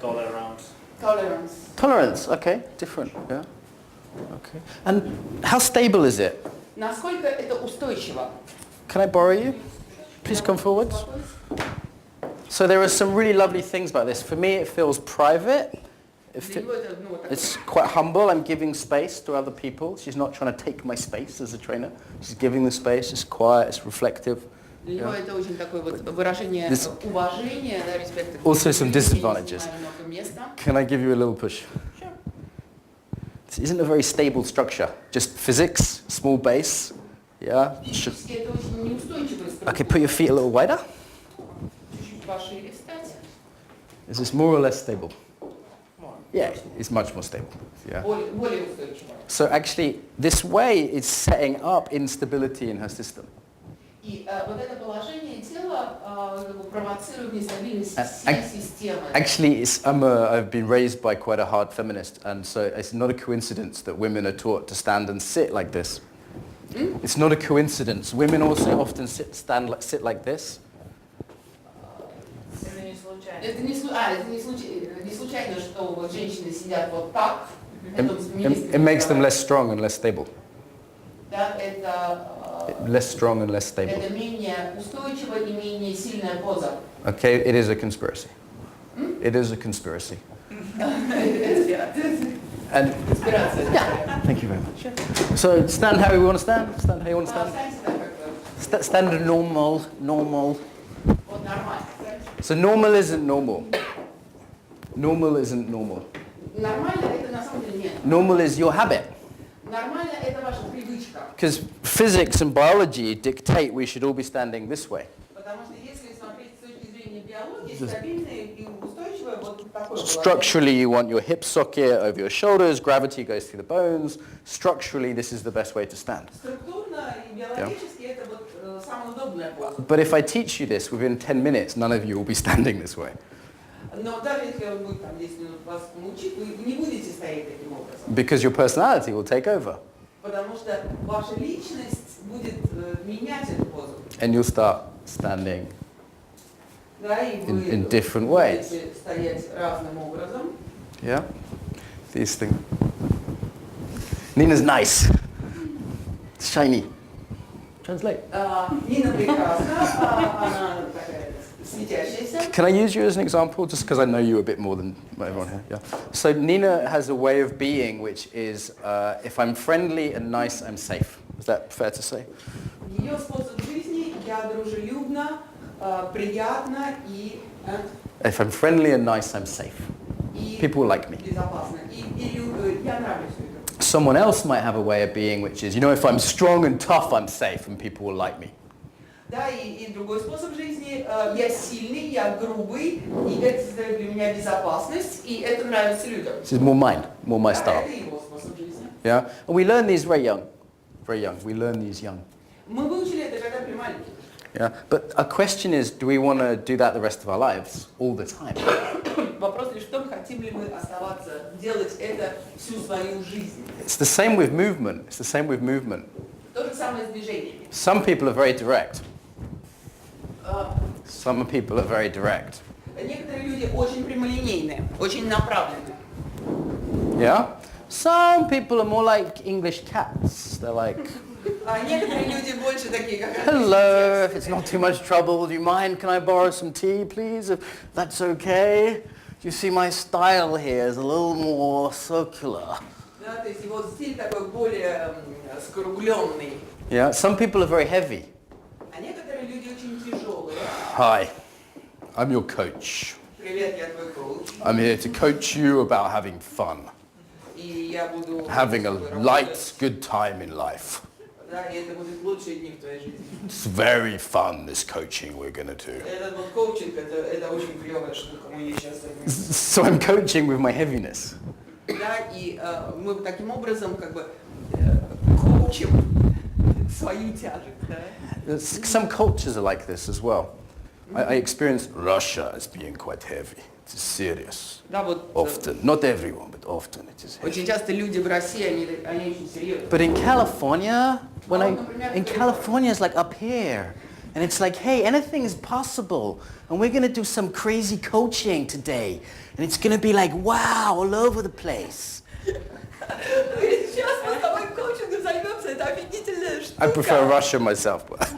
[SPEAKER 5] Tolerance.
[SPEAKER 2] Tolerance.
[SPEAKER 1] Tolerance. Okay, different. Yeah. Okay. And how stable is it?
[SPEAKER 2] Насколько это устойчиво?
[SPEAKER 1] Can I borrow you? Please come forward. So there are some really lovely things about this. For me, it feels private. It's quite humble. I'm giving space to other people. She's not trying to take my space as a trainer. She's giving the space. It's quiet. It's reflective.
[SPEAKER 2] Для него это очень такое вот выражение уважения, да, респекта.
[SPEAKER 1] Also some disadvantages. Can I give you a little push?
[SPEAKER 2] Sure.
[SPEAKER 1] This isn't a very stable structure. Just physics, small base. Yeah.
[SPEAKER 2] Физически это очень неустойчивая структура.
[SPEAKER 1] Okay, put your feet a little wider.
[SPEAKER 2] Чуть-чуть пошире встать.
[SPEAKER 1] Is this more or less stable? Yeah, it's much more stable. Yeah.
[SPEAKER 2] Более устойчиво.
[SPEAKER 1] So actually, this way is setting up instability in her system.
[SPEAKER 2] И вот это положение тела провоцирует нестабильность всей системы.
[SPEAKER 1] Actually, I've been raised by quite a hard feminist, and so it's not a coincidence that women are taught to stand and sit like this. It's not a coincidence. Women also often sit like this.
[SPEAKER 2] Это не случайно, что вот женщины сидят вот так.
[SPEAKER 1] It makes them less strong and less stable.
[SPEAKER 2] Да, это
[SPEAKER 1] Less strong and less stable.
[SPEAKER 2] это менее устойчивая и менее сильная поза.
[SPEAKER 1] Okay, it is a conspiracy. It is a conspiracy. And yeah, thank you very much. So stand how you want to stand. Stand how you want to stand. Stand normal.
[SPEAKER 2] Вот нормально.
[SPEAKER 1] So normal isn't normal. Normal isn't normal.
[SPEAKER 2] Нормально это на самом деле нет.
[SPEAKER 1] Normal is your habit.
[SPEAKER 2] Nормально это ваша привычка.
[SPEAKER 1] Because physics and biology dictate we should all be standing this way.
[SPEAKER 2] Потому что если смотреть с точки зрения биологии, стабильное и устойчивое вот такое положение.
[SPEAKER 1] Structurally, you want your hip socket over your shoulders, gravity goes through the bones. Structurally, this is the best way to stand.
[SPEAKER 2] Структурно и биологически это вот самая удобная поза.
[SPEAKER 1] But if I teach you this within 10 minutes, none of you will be standing this way.
[SPEAKER 2] Но даже если он будет там 10 минут вас научить, вы не будете стоять таким образом.
[SPEAKER 1] Because your personality will take over.
[SPEAKER 2] Потому что ваша личность будет менять эту позу.
[SPEAKER 1] And you'll start standing
[SPEAKER 2] Да, и вы
[SPEAKER 1] in different ways.
[SPEAKER 2] будете стоять разным образом.
[SPEAKER 1] Yeah? These things. Nina's nice. Shiny. Translate.
[SPEAKER 2] Нина прекрасна, она такая светящаяся.
[SPEAKER 1] Can I use you as an example, just because I know you a bit more than everyone here? Yeah. So Nina has a way of being which is, if I'm friendly and nice, I'm safe. Is that fair to say?
[SPEAKER 2] Ее способ жизни, я дружелюбна, приятна и
[SPEAKER 1] If I'm friendly and nice, I'm safe. People will like me.
[SPEAKER 2] безопасна. И я нравлюсь людям.
[SPEAKER 1] Someone else might have a way of being which is, if I'm strong and tough, I'm safe and people will like me.
[SPEAKER 2] Да, и другой способ жизни, я сильный, я грубый, и это создает для меня безопасность, и это нравится людям.
[SPEAKER 1] This is more mine, more my style.
[SPEAKER 2] Это его способ жизни.
[SPEAKER 1] Yeah? And we learn these very young. Very young. We learn these young.
[SPEAKER 2] Мы выучили это, когда были маленькие.
[SPEAKER 1] Yeah? But a question is, do we want to do that the rest of our lives, all the time?
[SPEAKER 2] Вопрос лишь в том, хотим ли мы оставаться, делать это всю свою жизнь.
[SPEAKER 1] It's the same with movement. It's the same with movement.
[SPEAKER 2] То же самое с движениями.
[SPEAKER 1] Some people are very direct. Some people are very direct.
[SPEAKER 2] Некоторые люди очень прямолинейные, очень направленные.
[SPEAKER 1] Yeah? Some people are more like English cats. They're like,
[SPEAKER 2] А некоторые люди больше такие, как
[SPEAKER 1] hello, if it's not too much trouble, do you mind? Can I borrow some tea, please? If that's okay. You see my style here is a little more circular.
[SPEAKER 2] Да, то есть его стиль такой более скругленный.
[SPEAKER 1] Yeah? Some people are very heavy.
[SPEAKER 2] А некоторые люди очень тяжелые.
[SPEAKER 1] Hi, I'm your coach.
[SPEAKER 2] Привет, я твой коуч.
[SPEAKER 1] I'm here to coach you about having fun.
[SPEAKER 2] И я буду
[SPEAKER 1] Having a light, good time in life.
[SPEAKER 2] Да, и это будет лучшие дни в твоей жизни.
[SPEAKER 1] It's very fun, this coaching we're going to do.
[SPEAKER 2] Этот вот коучинг, это очень клевая штука, мы ее сейчас занимаемся.
[SPEAKER 1] So I'm coaching with my heaviness.
[SPEAKER 2] Да, и мы таким образом как бы коучим свою тяжесть, да.
[SPEAKER 1] Some cultures are like this as well. I experienced Russia as being quite heavy. It's serious.
[SPEAKER 2] Да, вот
[SPEAKER 1] Often. Not everyone, but often it is heavy.
[SPEAKER 2] очень часто люди в России, они очень серьезные.
[SPEAKER 1] But in California, in California it's like up here. And it's like, hey, anything is possible. And we're going to do some crazy coaching today. And it's going to be like, wow, all over the place.
[SPEAKER 2] Сейчас мы с тобой коучингом займемся, это офигительная штука.
[SPEAKER 1] I prefer Russia myself. But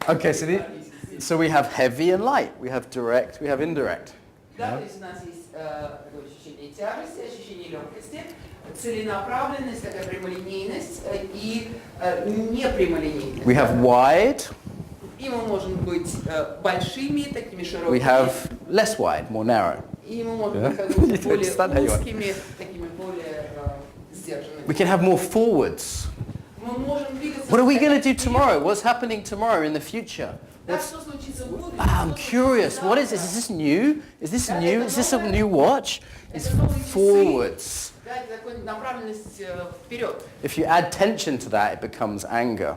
[SPEAKER 1] okay, so we have heavy and light. We have direct, we have indirect.
[SPEAKER 2] Да, то есть у нас есть такое ощущение тяжести, ощущение легкости, целенаправленность, такая прямолинейность и непрямолинейность.
[SPEAKER 1] We have wide.
[SPEAKER 2] И мы можем быть большими, такими широкими.
[SPEAKER 1] We have less wide, more narrow.
[SPEAKER 2] И мы можем быть как бы более
[SPEAKER 1] understand
[SPEAKER 2] узкими, такими более сдержанными.
[SPEAKER 1] We can have more forwards.
[SPEAKER 2] Мы можем двигаться.
[SPEAKER 1] What are we going to do tomorrow? What's happening tomorrow in the future?
[SPEAKER 2] Так, что случится в будущем?
[SPEAKER 1] I'm curious. What is this? Is this new? Is this new? Is this a new watch? It's forwards.
[SPEAKER 2] Да, это такая направленность вперед.
[SPEAKER 1] If you add tension to that, it becomes anger.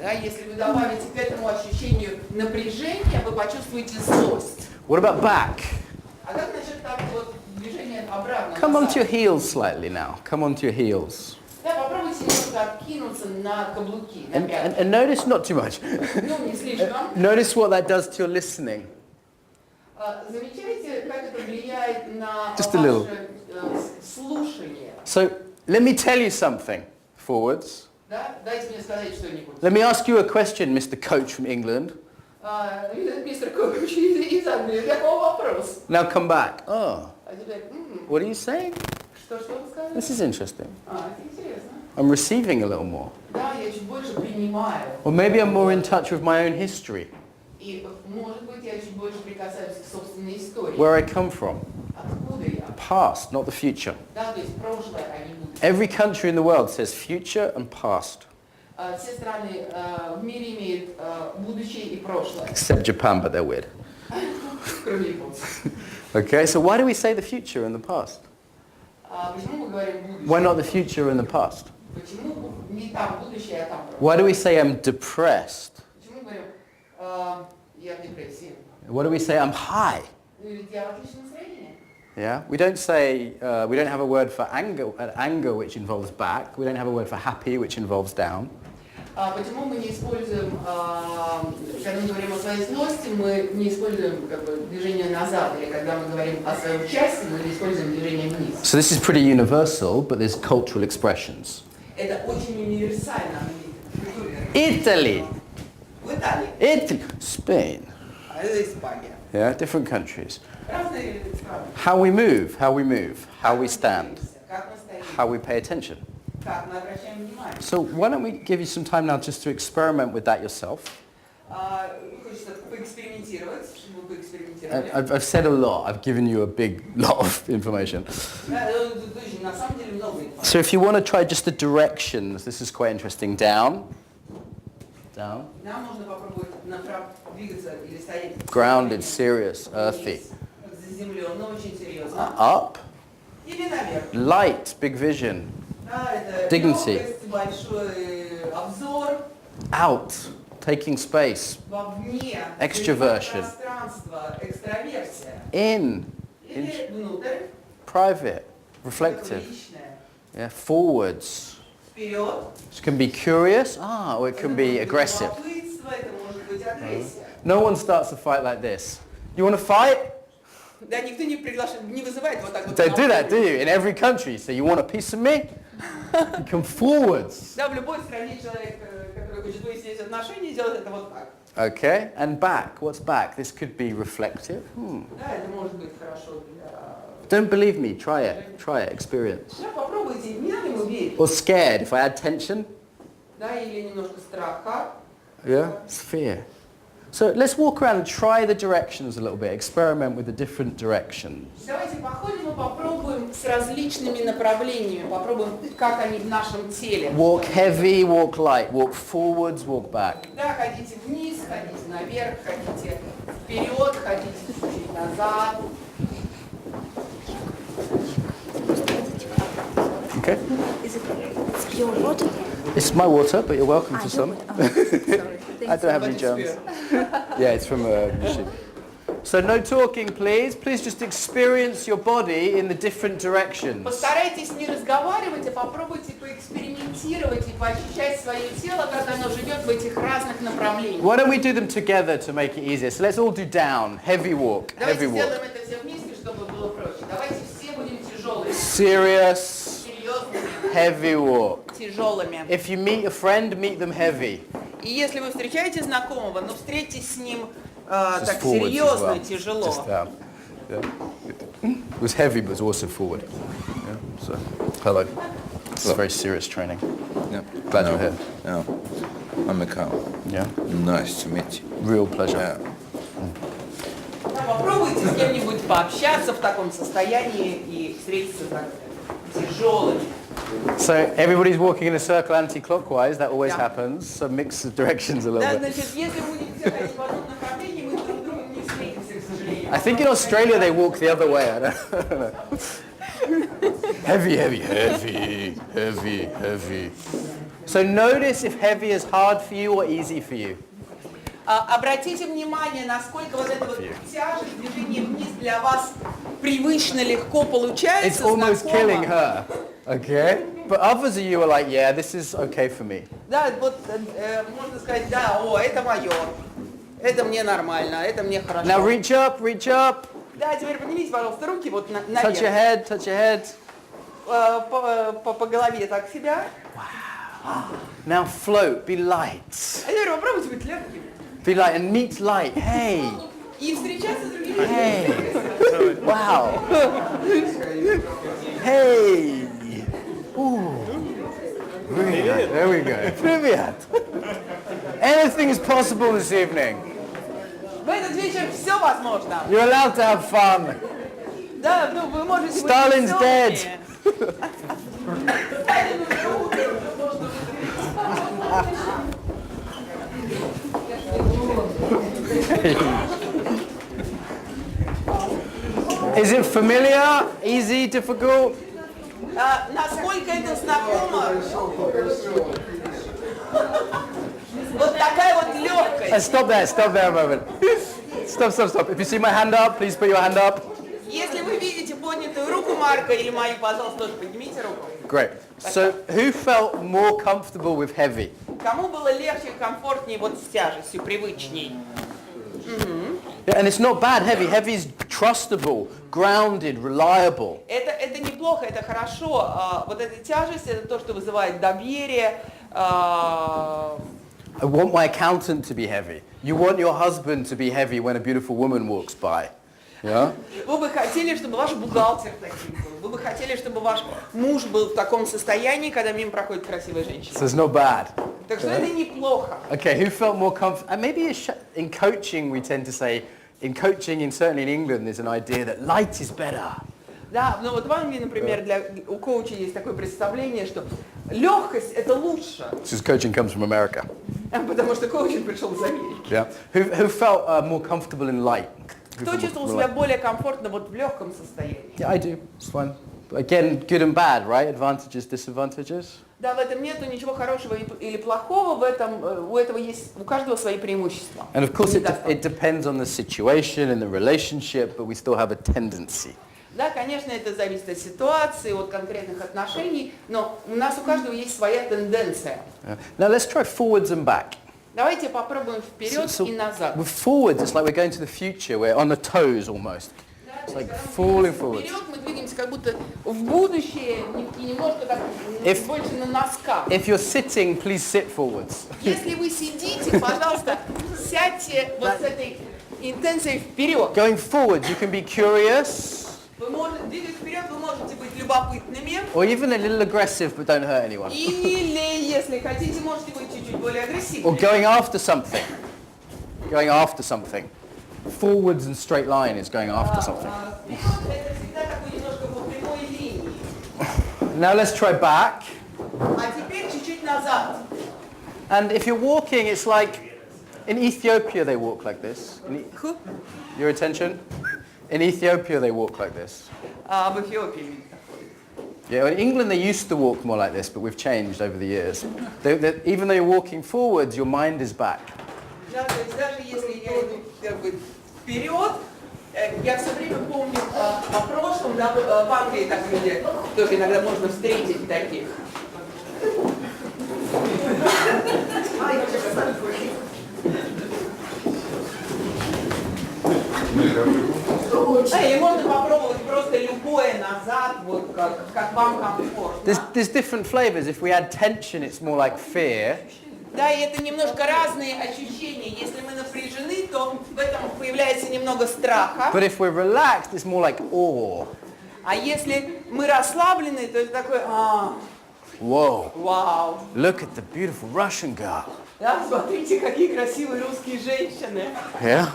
[SPEAKER 2] Да, если вы добавите к этому ощущению напряжения, вы почувствуете злость.
[SPEAKER 1] What about back?
[SPEAKER 2] А как насчет так вот движения обратно?
[SPEAKER 1] Come
[SPEAKER 2] назад?
[SPEAKER 1] onto your heels slightly now. Come onto your heels.
[SPEAKER 2] Да, попробуйте немножко откинуться на каблуки, на пятки.
[SPEAKER 1] And notice, not too much.
[SPEAKER 2] Ну, не слишком.
[SPEAKER 1] Notice what that does to your listening.
[SPEAKER 2] Замечаете, как это влияет на
[SPEAKER 1] Just a little.
[SPEAKER 2] ваше слушание?
[SPEAKER 1] So let me tell you something. Forwards.
[SPEAKER 2] Да? Дайте мне сказать что-нибудь.
[SPEAKER 1] Let me ask you a question, Mr. Coach from England.
[SPEAKER 2] Мистер Коуч из Англии, какой вопрос?
[SPEAKER 1] Now come back. Oh,
[SPEAKER 2] А теперь,
[SPEAKER 1] what are you saying?
[SPEAKER 2] что вы сказали?
[SPEAKER 1] This is interesting.
[SPEAKER 2] Это интересно.
[SPEAKER 1] I'm receiving a little more.
[SPEAKER 2] Да, я чуть больше принимаю.
[SPEAKER 1] Or maybe I'm more in touch with my own history,
[SPEAKER 2] И, может быть, я чуть больше прикасаюсь к собственной истории.
[SPEAKER 1] where I come from,
[SPEAKER 2] Откуда я?
[SPEAKER 1] the past, not the future.
[SPEAKER 2] Да, то есть прошлое, а не будущее.
[SPEAKER 1] Every country in the world says future and past,
[SPEAKER 2] Все страны в мире имеют будущее и прошлое,
[SPEAKER 1] except Japan, but they're weird.
[SPEAKER 2] кроме японцев.
[SPEAKER 1] Okay, so why do we say the future and the past?
[SPEAKER 2] Почему мы говорим будущее?
[SPEAKER 1] Why not the future and the past?
[SPEAKER 2] Почему не там будущее, а там прошлое?
[SPEAKER 1] Why do we say I'm depressed?
[SPEAKER 2] Почему мы говорим, я в депрессии?
[SPEAKER 1] Why do we say I'm high?
[SPEAKER 2] Ведь я в отличном настроении.
[SPEAKER 1] Yeah, we don't say, we don't have a word for anger, which involves back. We don't have a word for happy, which involves down.
[SPEAKER 2] Почему мы не используем, когда мы говорим о своей злости, мы не используем как бы, движение назад, или когда мы говорим о своем счастье, мы не используем движение вниз.
[SPEAKER 1] So this is pretty universal, but there's cultural expressions.
[SPEAKER 2] Это очень универсально.
[SPEAKER 1] Italy,
[SPEAKER 2] В Италии.
[SPEAKER 1] Italy, Spain.
[SPEAKER 2] А это Испания.
[SPEAKER 1] Yeah, different countries.
[SPEAKER 2] Разные страны.
[SPEAKER 1] How we move, how we move, how we stand,
[SPEAKER 2] Как мы стоим,
[SPEAKER 1] how we pay attention.
[SPEAKER 2] как мы обращаем внимание.
[SPEAKER 1] So why don't we give you some time now just to experiment with that yourself?
[SPEAKER 2] Хочется поэкспериментировать, чтобы вы поэкспериментировали.
[SPEAKER 1] I've said a lot. I've given you a big lot of information.
[SPEAKER 2] Да, точно, на самом деле много информации.
[SPEAKER 1] So if you want to try just the directions, this is quite interesting. Down, down,
[SPEAKER 2] Нам нужно попробовать двигаться или стоять.
[SPEAKER 1] grounded, serious, earthy.
[SPEAKER 2] Заземленно, очень серьезно.
[SPEAKER 1] Up,
[SPEAKER 2] Или наверх.
[SPEAKER 1] light, big vision.
[SPEAKER 2] Да, это
[SPEAKER 1] Dignity.
[SPEAKER 2] легкость, большой обзор.
[SPEAKER 1] Out, taking space.
[SPEAKER 2] Вовне.
[SPEAKER 1] Extroversion.
[SPEAKER 2] Пространство, экстраверсия.
[SPEAKER 1] In,
[SPEAKER 2] Или внутрь.
[SPEAKER 1] private, reflective.
[SPEAKER 2] Личное.
[SPEAKER 1] Yeah, forwards.
[SPEAKER 2] Вперед.
[SPEAKER 1] It can be curious, or it can be aggressive.
[SPEAKER 2] Любопытство, это может быть агрессия.
[SPEAKER 1] No one starts a fight like this. You want to fight?
[SPEAKER 2] Да, никто не приглашает, не вызывает вот так вот.
[SPEAKER 1] Don't do that, do you? In every country. So you want a piece of me? You come forwards.
[SPEAKER 2] Да, в любой стране человек, который хочет выяснить отношения, делает это вот так.
[SPEAKER 1] Okay, and back. What's back? This could be reflective.
[SPEAKER 2] Да, это может быть хорошо для...
[SPEAKER 1] Don't believe me. Try it. Experience.
[SPEAKER 2] Да, попробуйте, не надо ему верить.
[SPEAKER 1] Or scared. If I add tension,
[SPEAKER 2] Да, или немножко страха.
[SPEAKER 1] yeah, it's fear. So let's walk around and try the directions a little bit. Experiment with the different directions.
[SPEAKER 2] Давайте походим и попробуем с различными направлениями, попробуем, как они в нашем теле.
[SPEAKER 1] Walk heavy, walk light. Walk forwards, walk back.
[SPEAKER 2] Да, ходите вниз, ходите наверх, ходите вперед, ходите чуть-чуть назад.
[SPEAKER 1] Okay.
[SPEAKER 3] Is it your water?
[SPEAKER 1] It's my water, but you're welcome to some.
[SPEAKER 3] Sorry.
[SPEAKER 1] I don't have any germs. Yeah, it's from a machine. So no talking, please. Please just experience your body in the different directions.
[SPEAKER 2] Постарайтесь не разговаривать, а попробуйте поэкспериментировать и поощущать свое тело, как оно живет в этих разных направлениях.
[SPEAKER 1] Why don't we do them together to make it easier? So let's all do down, heavy walk,
[SPEAKER 2] Давайте
[SPEAKER 1] heavy walk.
[SPEAKER 2] сделаем это все вместе, чтобы было проще. Давайте все будем тяжелыми.
[SPEAKER 1] Serious,
[SPEAKER 2] Серьезными.
[SPEAKER 1] heavy walk.
[SPEAKER 2] Тяжелыми.
[SPEAKER 1] If you meet a friend, meet them heavy.
[SPEAKER 2] И если вы встречаете знакомого, но встретитесь с ним
[SPEAKER 1] Just
[SPEAKER 2] так
[SPEAKER 1] forwards as
[SPEAKER 2] серьезно,
[SPEAKER 1] well.
[SPEAKER 2] тяжело.
[SPEAKER 1] Just down. Yeah. Good. It was heavy, but it was also forward. Yeah. So, hello. It's very serious training.
[SPEAKER 5] Yeah.
[SPEAKER 1] Glad you're here.
[SPEAKER 5] Yeah. I'm Mikhail.
[SPEAKER 1] Yeah.
[SPEAKER 5] Nice to meet you.
[SPEAKER 1] Real pleasure.
[SPEAKER 5] Yeah.
[SPEAKER 2] Да, попробуйте с кем-нибудь пообщаться в таком состоянии и встретиться так тяжелыми.
[SPEAKER 1] So everybody's walking in a circle anti-clockwise. That always
[SPEAKER 2] Yeah.
[SPEAKER 1] happens. So mix of directions a little
[SPEAKER 2] Да,
[SPEAKER 1] bit.
[SPEAKER 2] значит, если будем все ходить в одном направлении, мы друг с другом не встретимся, к сожалению.
[SPEAKER 1] I think in Australia they walk the other way. I don't know. Heavy, heavy, heavy, heavy, heavy. So notice if heavy is hard for you or easy for you.
[SPEAKER 2] Обратите внимание, насколько вот эта вот тяжесть, движение вниз для вас привычно, легко
[SPEAKER 1] It's
[SPEAKER 2] получается,
[SPEAKER 1] almost killing
[SPEAKER 2] знакомо.
[SPEAKER 1] her. Okay? But others of you are like, yeah, this is okay for me.
[SPEAKER 2] Да, вот можно сказать, да, о, это мое, это мне нормально, это мне хорошо.
[SPEAKER 1] Now reach up, reach up.
[SPEAKER 2] Да, теперь поднимите, пожалуйста, руки вот
[SPEAKER 1] Touch your
[SPEAKER 2] наверх.
[SPEAKER 1] head, touch your head.
[SPEAKER 2] По голове так себя.
[SPEAKER 1] Now float, be light.
[SPEAKER 2] А теперь попробуйте быть легкими.
[SPEAKER 1] Be light and meet light. Hey,
[SPEAKER 2] И встречаться с другими людьми.
[SPEAKER 1] hey. Wow. Hey. Ooh. Привет. There we go. Привет. Anything is possible this evening.
[SPEAKER 2] В этот вечер все возможно.
[SPEAKER 1] You're allowed to have fun.
[SPEAKER 2] Да, ну вы можете быть
[SPEAKER 1] Stalin's dead. Is it familiar? Easy? Difficult?
[SPEAKER 2] Насколько это знакомо? Вот такая вот легкость.
[SPEAKER 1] Stop there a moment. Stop. If you see my hand up, please put your hand up.
[SPEAKER 2] Если вы видите поднятую руку Марка или мою, пожалуйста, тоже поднимите руку.
[SPEAKER 1] Great. So who felt more comfortable with heavy?
[SPEAKER 2] Кому было легче, комфортнее вот с тяжестью, привычней?
[SPEAKER 1] Yeah, and it's not bad, heavy. Heavy is trustable, grounded, reliable.
[SPEAKER 2] Это неплохо, это хорошо. Вот эта тяжесть, это то, что вызывает доверие.
[SPEAKER 1] I want my accountant to be heavy. You want your husband to be heavy when a beautiful woman walks by. Yeah?
[SPEAKER 2] Вы бы хотели, чтобы ваш бухгалтер таким был. Вы бы хотели, чтобы ваш муж был в таком состоянии, когда мимо проходит красивая женщина.
[SPEAKER 1] So it's not bad.
[SPEAKER 2] Так что это неплохо.
[SPEAKER 1] Okay, who felt more comfortable? And maybe in coaching we tend to say, in coaching, and certainly in England, there's an idea that light is better.
[SPEAKER 2] Да, ну вот в Англии, например, у коуча есть такое представление, что легкость – это лучше.
[SPEAKER 1] Because coaching comes from America.
[SPEAKER 2] Потому что коучинг пришел из Америки.
[SPEAKER 1] Yeah. Who felt more comfortable in light?
[SPEAKER 2] Кто чувствовал себя более комфортно вот в легком состоянии?
[SPEAKER 1] Yeah, I do. It's fine. Again, good and bad, right? Advantages, disadvantages.
[SPEAKER 2] Да, в этом нету ничего хорошего или плохого, в этом у этого есть у каждого свои преимущества.
[SPEAKER 1] And of course, it depends on the situation and the relationship, but we still have a tendency.
[SPEAKER 2] Да, конечно, это зависит от ситуации, от конкретных отношений, но у нас у каждого есть своя тенденция.
[SPEAKER 1] Yeah. Now let's try forwards and back.
[SPEAKER 2] Давайте попробуем вперед и назад.
[SPEAKER 1] With forwards, it's like we're going to the future. We're on the toes almost. It's like falling forwards.
[SPEAKER 2] Вперед мы двигаемся как будто в будущее и немножко так больше на носках.
[SPEAKER 1] If you're sitting, please sit forwards.
[SPEAKER 2] Если вы сидите, пожалуйста, сядьте вот с этой интенцией вперед.
[SPEAKER 1] Going forwards, you can be curious.
[SPEAKER 2] Вы можете двигать вперед, вы можете быть любопытными.
[SPEAKER 1] Or even a little aggressive, but don't hurt anyone.
[SPEAKER 2] Или, если хотите, можете быть чуть-чуть более агрессивными.
[SPEAKER 1] Or going after something. Going after something. Forwards and straight line is going after something.
[SPEAKER 2] Вперед это всегда такой немножко по прямой линии.
[SPEAKER 1] Now let's try back.
[SPEAKER 2] А теперь чуть-чуть назад.
[SPEAKER 1] And if you're walking, it's like in Ethiopia they walk like this. Your attention? In Ethiopia they walk like this.
[SPEAKER 2] В Эфиопии.
[SPEAKER 1] Yeah, in England they used to walk more like this, but we've changed over the years. Even though you're walking forwards, your mind is back.
[SPEAKER 2] Да, то есть даже если я иду как бы вперед, я все время помню о прошлом, да, в Англии так люди тоже иногда можно встретить таких. Или можно попробовать просто любое назад, вот как вам комфортно.
[SPEAKER 1] There's different flavors. If we add tension, it's more like fear.
[SPEAKER 2] Да, и это немножко разные ощущения. Если мы напряжены, то в этом появляется немного страха.
[SPEAKER 1] But if we're relaxed, it's more like awe.
[SPEAKER 2] А если мы расслаблены, то это такой,
[SPEAKER 1] Whoa,
[SPEAKER 2] вау.
[SPEAKER 1] look at the beautiful Russian girl.
[SPEAKER 2] Да, смотрите, какие красивые русские женщины.
[SPEAKER 1] Yeah?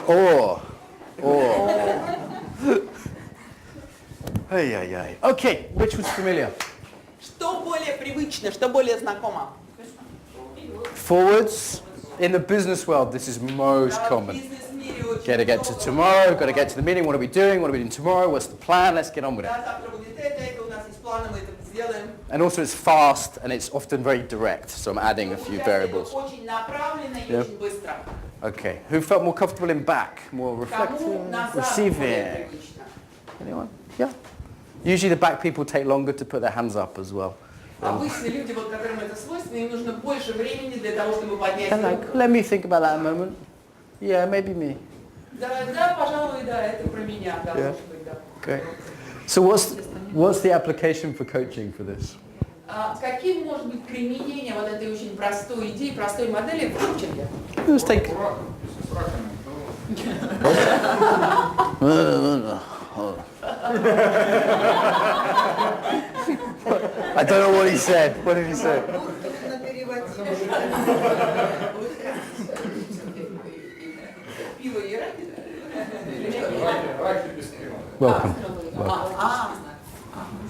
[SPEAKER 1] Awe. Awe. Hey, hey, hey. Okay, which was familiar?
[SPEAKER 2] Что более привычно, что более знакомо?
[SPEAKER 1] Forwards. In the business world, this is most
[SPEAKER 2] Да, в
[SPEAKER 1] common.
[SPEAKER 2] бизнес-мире очень
[SPEAKER 1] Got to get to tomorrow, got to get to the meeting, what are we doing tomorrow, what's the plan, let's get on with it.
[SPEAKER 2] Да, завтра будет это, у нас есть планы, мы это сделаем.
[SPEAKER 1] And also it's fast and it's often very direct, so I'm adding a few variables.
[SPEAKER 2] Очень направленно и
[SPEAKER 1] Yeah.
[SPEAKER 2] очень быстро.
[SPEAKER 1] Okay, who felt more comfortable in back, more
[SPEAKER 2] Кому
[SPEAKER 1] reflective,
[SPEAKER 2] назад более
[SPEAKER 1] receiving?
[SPEAKER 2] привычно?
[SPEAKER 1] Anyone? Yeah. Usually the back people take longer to put their hands up as well.
[SPEAKER 2] Обычно люди, вот, которым это свойственно, им нужно больше времени для того, чтобы поднять
[SPEAKER 1] And like,
[SPEAKER 2] руку.
[SPEAKER 1] let me think about that a moment. Yeah, maybe me.
[SPEAKER 2] Да, пожалуй, да, это про меня, да,
[SPEAKER 1] Yeah.
[SPEAKER 2] может быть, да.
[SPEAKER 1] Okay. So what's the application for coaching for this?
[SPEAKER 2] Каким может быть применение вот этой очень простой идеи, простой модели в коучинге?
[SPEAKER 1] Let's take. I don't know what he said. What did he say?
[SPEAKER 2] Пиво и раки?
[SPEAKER 1] Welcome.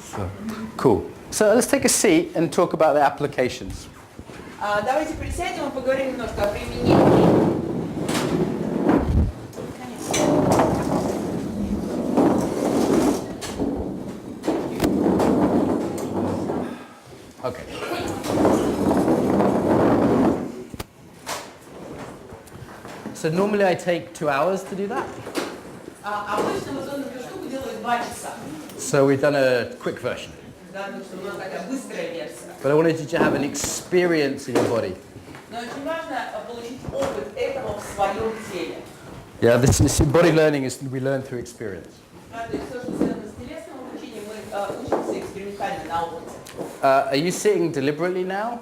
[SPEAKER 1] So, cool. So let's take a seat and talk about the applications.
[SPEAKER 2] Давайте присядем и поговорим немножко о применении.
[SPEAKER 1] Okay. So normally I take 2 hours to do that.
[SPEAKER 2] Обычно вот эту штуку делают 2 часа.
[SPEAKER 1] So we've done a quick version.
[SPEAKER 2] Да, потому что у нас такая быстрая версия.
[SPEAKER 1] But I wanted you to have an experience in your body.
[SPEAKER 2] Но очень важно получить опыт этого в своем теле.
[SPEAKER 1] Yeah, this body learning is we learn through experience.
[SPEAKER 2] Да, то есть все, что связано с телесным обучением, мы учимся экспериментально на опыте.
[SPEAKER 1] Are you sitting deliberately now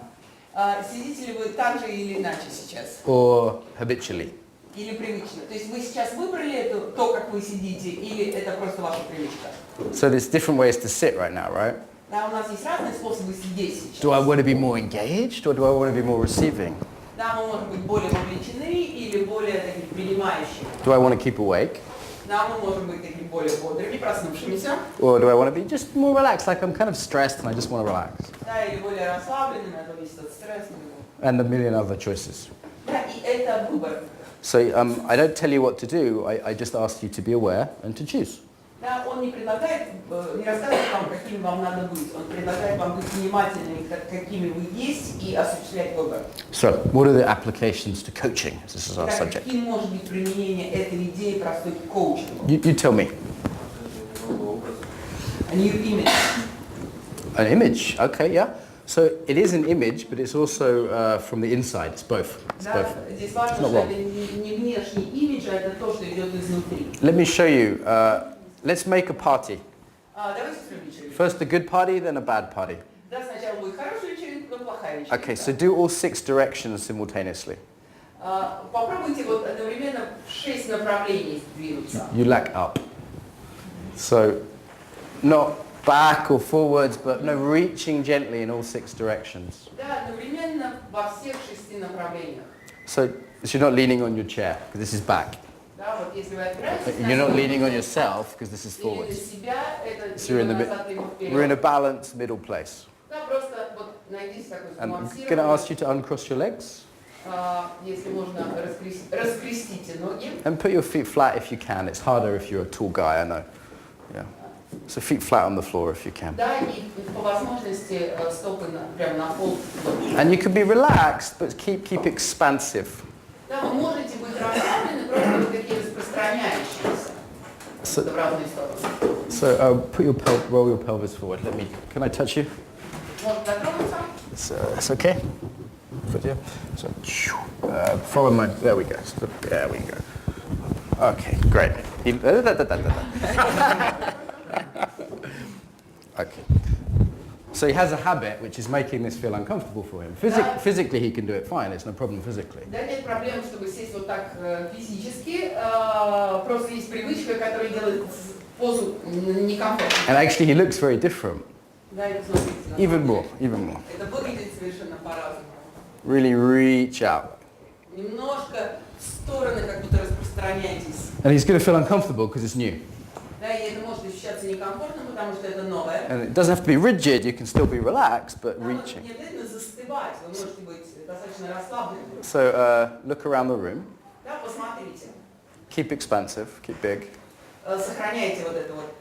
[SPEAKER 2] Сидите ли вы так же или иначе сейчас?
[SPEAKER 1] or habitually?
[SPEAKER 2] Или привычно? То есть вы сейчас выбрали то, как вы сидите, или это просто ваша привычка?
[SPEAKER 1] So there's different ways to sit right now, right?
[SPEAKER 2] Да, у нас есть разные способы сидеть сейчас.
[SPEAKER 1] Do I want to be more engaged or do I want to be more receiving?
[SPEAKER 2] Да, мы можем быть более вовлечены или более такие принимающие.
[SPEAKER 1] Do I want to keep awake
[SPEAKER 2] Да, мы можем быть такими более бодрыми, проснувшимися.
[SPEAKER 1] or do I want to be just more relaxed, like I'm kind of stressed and I just want to relax?
[SPEAKER 2] Да, или более расслабленными, это зависит от стресса.
[SPEAKER 1] And a million other choices.
[SPEAKER 2] Да, и это выбор.
[SPEAKER 1] So I don't tell you what to do, I just ask you to be aware and to choose.
[SPEAKER 2] Да, он не предлагает, не рассказывает вам, какими вам надо быть. Он предлагает вам быть внимательными, какими вы есть, и осуществлять выбор.
[SPEAKER 1] So, what are the applications to coaching? This is our
[SPEAKER 2] Так,
[SPEAKER 1] subject.
[SPEAKER 2] каким может быть применение этой идеи простой к коучингу?
[SPEAKER 1] You tell me.
[SPEAKER 2] A new image.
[SPEAKER 1] An image, okay, yeah. So it is an image, but it's also from the inside. It's both. It's
[SPEAKER 2] Да,
[SPEAKER 1] both.
[SPEAKER 2] здесь важно,
[SPEAKER 1] not
[SPEAKER 2] что
[SPEAKER 1] wrong.
[SPEAKER 2] это не внешний имидж, а это то, что идет изнутри.
[SPEAKER 1] Let me show you. Let's make a party.
[SPEAKER 2] Давайте устроим вечеринку.
[SPEAKER 1] First a good party, then a bad party.
[SPEAKER 2] Да, сначала будет хорошая вечеринка, потом плохая вечеринка.
[SPEAKER 1] Okay, so do all 6 directions simultaneously.
[SPEAKER 2] Попробуйте вот одновременно в 6 направлений двинуться.
[SPEAKER 1] You lack up. So, not back or forwards, but no, reaching gently in all 6 directions.
[SPEAKER 2] Да, одновременно во всех 6 направлениях.
[SPEAKER 1] So you're not leaning on your chair, because this is back.
[SPEAKER 2] Да, вот если вы опираетесь
[SPEAKER 1] You're not leaning on yourself, because this is
[SPEAKER 2] или на
[SPEAKER 1] forwards.
[SPEAKER 2] себя, это
[SPEAKER 1] So you're in the
[SPEAKER 2] назад, либо
[SPEAKER 1] we're in a
[SPEAKER 2] вперед.
[SPEAKER 1] balanced middle place.
[SPEAKER 2] Да, просто вот найдите такой
[SPEAKER 1] And I'm going to
[SPEAKER 2] сбалансированный.
[SPEAKER 1] ask you to uncross your legs
[SPEAKER 2] Если можно, раскрестите ноги.
[SPEAKER 1] and put your feet flat if you can. It's harder if you're a tall guy, I know. Yeah. So feet flat on the floor if you can.
[SPEAKER 2] Да, и по возможности стопы прямо на пол.
[SPEAKER 1] And you can be relaxed, but keep expansive.
[SPEAKER 2] Да, вы можете быть расслаблены, просто вот такие распространяющиеся в разные стороны.
[SPEAKER 1] So roll your pelvis forward. Can I touch you?
[SPEAKER 2] Можно дотронуться.
[SPEAKER 1] It's okay. Good, yeah. So follow my. There we go. There we go. Okay, great. Okay. So he has a habit which is making this feel uncomfortable for him. Physically he can do it fine. It's no problem physically.
[SPEAKER 2] Да, нет проблем, чтобы сесть вот так физически. Просто есть привычка, которая делает позу некомфортной.
[SPEAKER 1] And actually he looks very different.
[SPEAKER 2] Да, и посмотрите на
[SPEAKER 1] Even
[SPEAKER 2] самом
[SPEAKER 1] more.
[SPEAKER 2] деле.
[SPEAKER 1] Even more.
[SPEAKER 2] Это выглядит совершенно по-разному.
[SPEAKER 1] Really reach out.
[SPEAKER 2] Немножко в стороны, как будто распространяетесь.
[SPEAKER 1] And he's going to feel uncomfortable because it's new.
[SPEAKER 2] Да, и это может ощущаться некомфортным, потому что это новое.
[SPEAKER 1] And it doesn't have to be rigid. You can still be relaxed, but
[SPEAKER 2] Там
[SPEAKER 1] reaching.
[SPEAKER 2] не обязательно застывать, вы можете быть достаточно расслабленным.
[SPEAKER 1] So look around the room.
[SPEAKER 2] Да, посмотрите.
[SPEAKER 1] Keep expansive. Keep big.
[SPEAKER 2] Сохраняйте вот это вот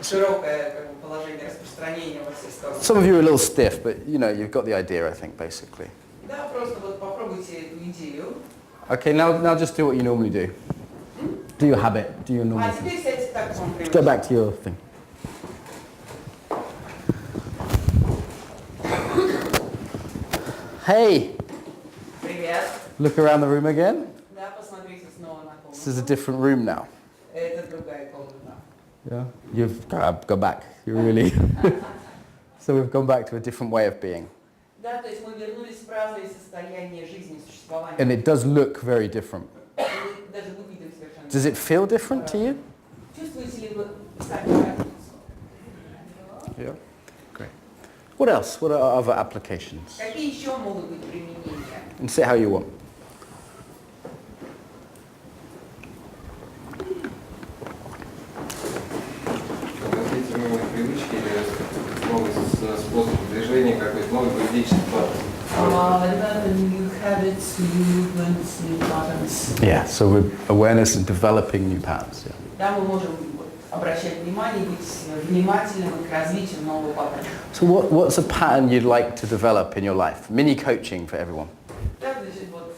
[SPEAKER 2] широкое как бы, положение распространения во все стороны.
[SPEAKER 1] Some of you are a little stiff, but you've got the idea, I think, basically.
[SPEAKER 2] Да, просто вот попробуйте эту идею.
[SPEAKER 1] Okay, now just do what you normally do. Do your habit. Do your normal
[SPEAKER 2] А
[SPEAKER 1] thing.
[SPEAKER 2] теперь сядьте так, как вам
[SPEAKER 1] Go
[SPEAKER 2] привычно.
[SPEAKER 1] back to your thing. Hey,
[SPEAKER 2] Привет.
[SPEAKER 1] look around the room again.
[SPEAKER 2] Да, посмотрите снова на
[SPEAKER 1] This is a
[SPEAKER 2] комнату.
[SPEAKER 1] different room now.
[SPEAKER 2] Это другая комната.
[SPEAKER 1] Yeah, you've go back. You really. So we've gone back to a different way of being,
[SPEAKER 2] Да, то есть мы вернулись в разные состояния жизни, существования.
[SPEAKER 1] and it does look very different.
[SPEAKER 2] Мы даже выглядим совершенно.
[SPEAKER 1] Does it feel different to you?
[SPEAKER 2] Чувствуете ли вы сами разницу?
[SPEAKER 1] Yeah. Great. What else? What are other applications?
[SPEAKER 2] Какие еще могут быть применения?
[SPEAKER 1] And sit how you want.
[SPEAKER 6] Развитие новой привычки или новый способ движения, какой-то новый поведенческий паттерн.
[SPEAKER 2] Это new habits, new movements, new patterns.
[SPEAKER 1] Yeah. So with awareness and developing new patterns. Yeah.
[SPEAKER 2] Да, мы можем вот обращать внимание, быть внимательным к развитию нового паттерна.
[SPEAKER 1] So what's a pattern you'd like to develop in your life? Mini coaching for everyone.
[SPEAKER 2] Да, значит, вот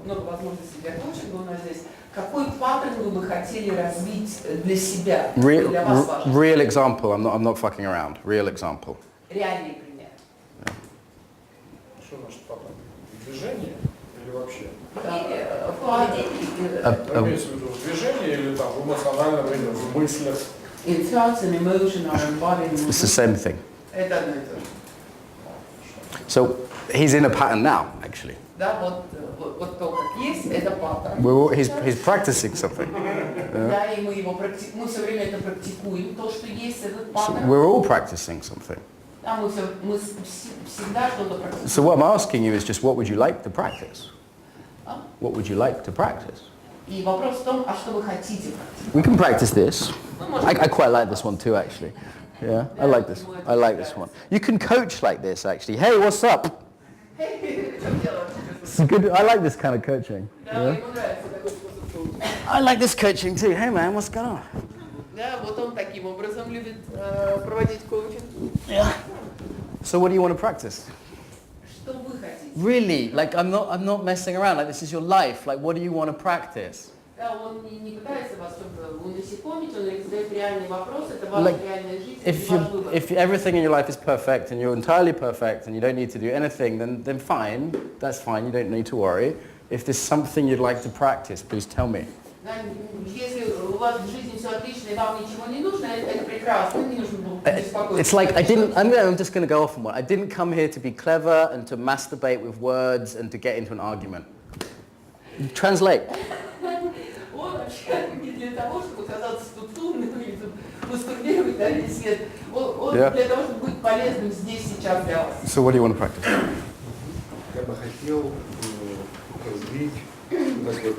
[SPEAKER 2] много возможностей для коучинга у нас здесь. Какой паттерн вы бы хотели развить для себя, для вас важен?
[SPEAKER 1] Real example. I'm not fucking around. Real example.
[SPEAKER 2] реальные примеры.
[SPEAKER 7] Что значит паттерн? Движение или вообще? Имеется в виду в движении или там в эмоциональном, или в мыслях?
[SPEAKER 2] In thoughts and emotion or in body movement.
[SPEAKER 1] It's the same thing.
[SPEAKER 2] Это одно и то же.
[SPEAKER 1] So he's in a pattern now, actually.
[SPEAKER 2] Да, вот то, как есть, это паттерн.
[SPEAKER 1] He's practicing something.
[SPEAKER 2] Да, и мы все время это практикуем, то, что есть этот паттерн.
[SPEAKER 1] We're all practicing something.
[SPEAKER 2] Да, мы всегда что-то практикуем.
[SPEAKER 1] So what I'm asking you is just what would you like to practice? What would you like to practice?
[SPEAKER 2] И вопрос в том, а что вы хотите практиковать?
[SPEAKER 1] We can practice this. I quite like this one too, actually. Yeah, I like this. I like this one. You can coach like this, actually. Hey, what's up? It's good. I like this kind of coaching. Yeah? I like this coaching too. Hey, man, what's going on?
[SPEAKER 2] Да, вот он таким образом любит проводить коучинг.
[SPEAKER 1] Yeah. So what do you want to practice?
[SPEAKER 2] Что вы хотите?
[SPEAKER 1] Really? Like I'm not messing around. Like this is your life. Like what do you want to practice?
[SPEAKER 2] Да, он не пытается вас что-то унасекомить, он задает реальный вопрос, это ваша реальная жизнь, это ваш выбор.
[SPEAKER 1] If everything in your life is perfect and you're entirely perfect and you don't need to do anything, then fine. That's fine. You don't need to worry. If there's something you'd like to practice, please tell me.
[SPEAKER 2] Да, если у вас в жизни все отлично и вам ничего не нужно, это прекрасно, не нужно беспокоиться.
[SPEAKER 1] It's like I'm just going to go off on one. I didn't come here to be clever and to masturbate with words and to get into an argument. Translate.
[SPEAKER 2] Он вообще не для того, чтобы казаться тут умным или мастурбировать на весь свет. Он для того, чтобы быть полезным здесь, сейчас для вас.
[SPEAKER 1] So what do you want to practice?
[SPEAKER 8] Я бы хотел развить так вот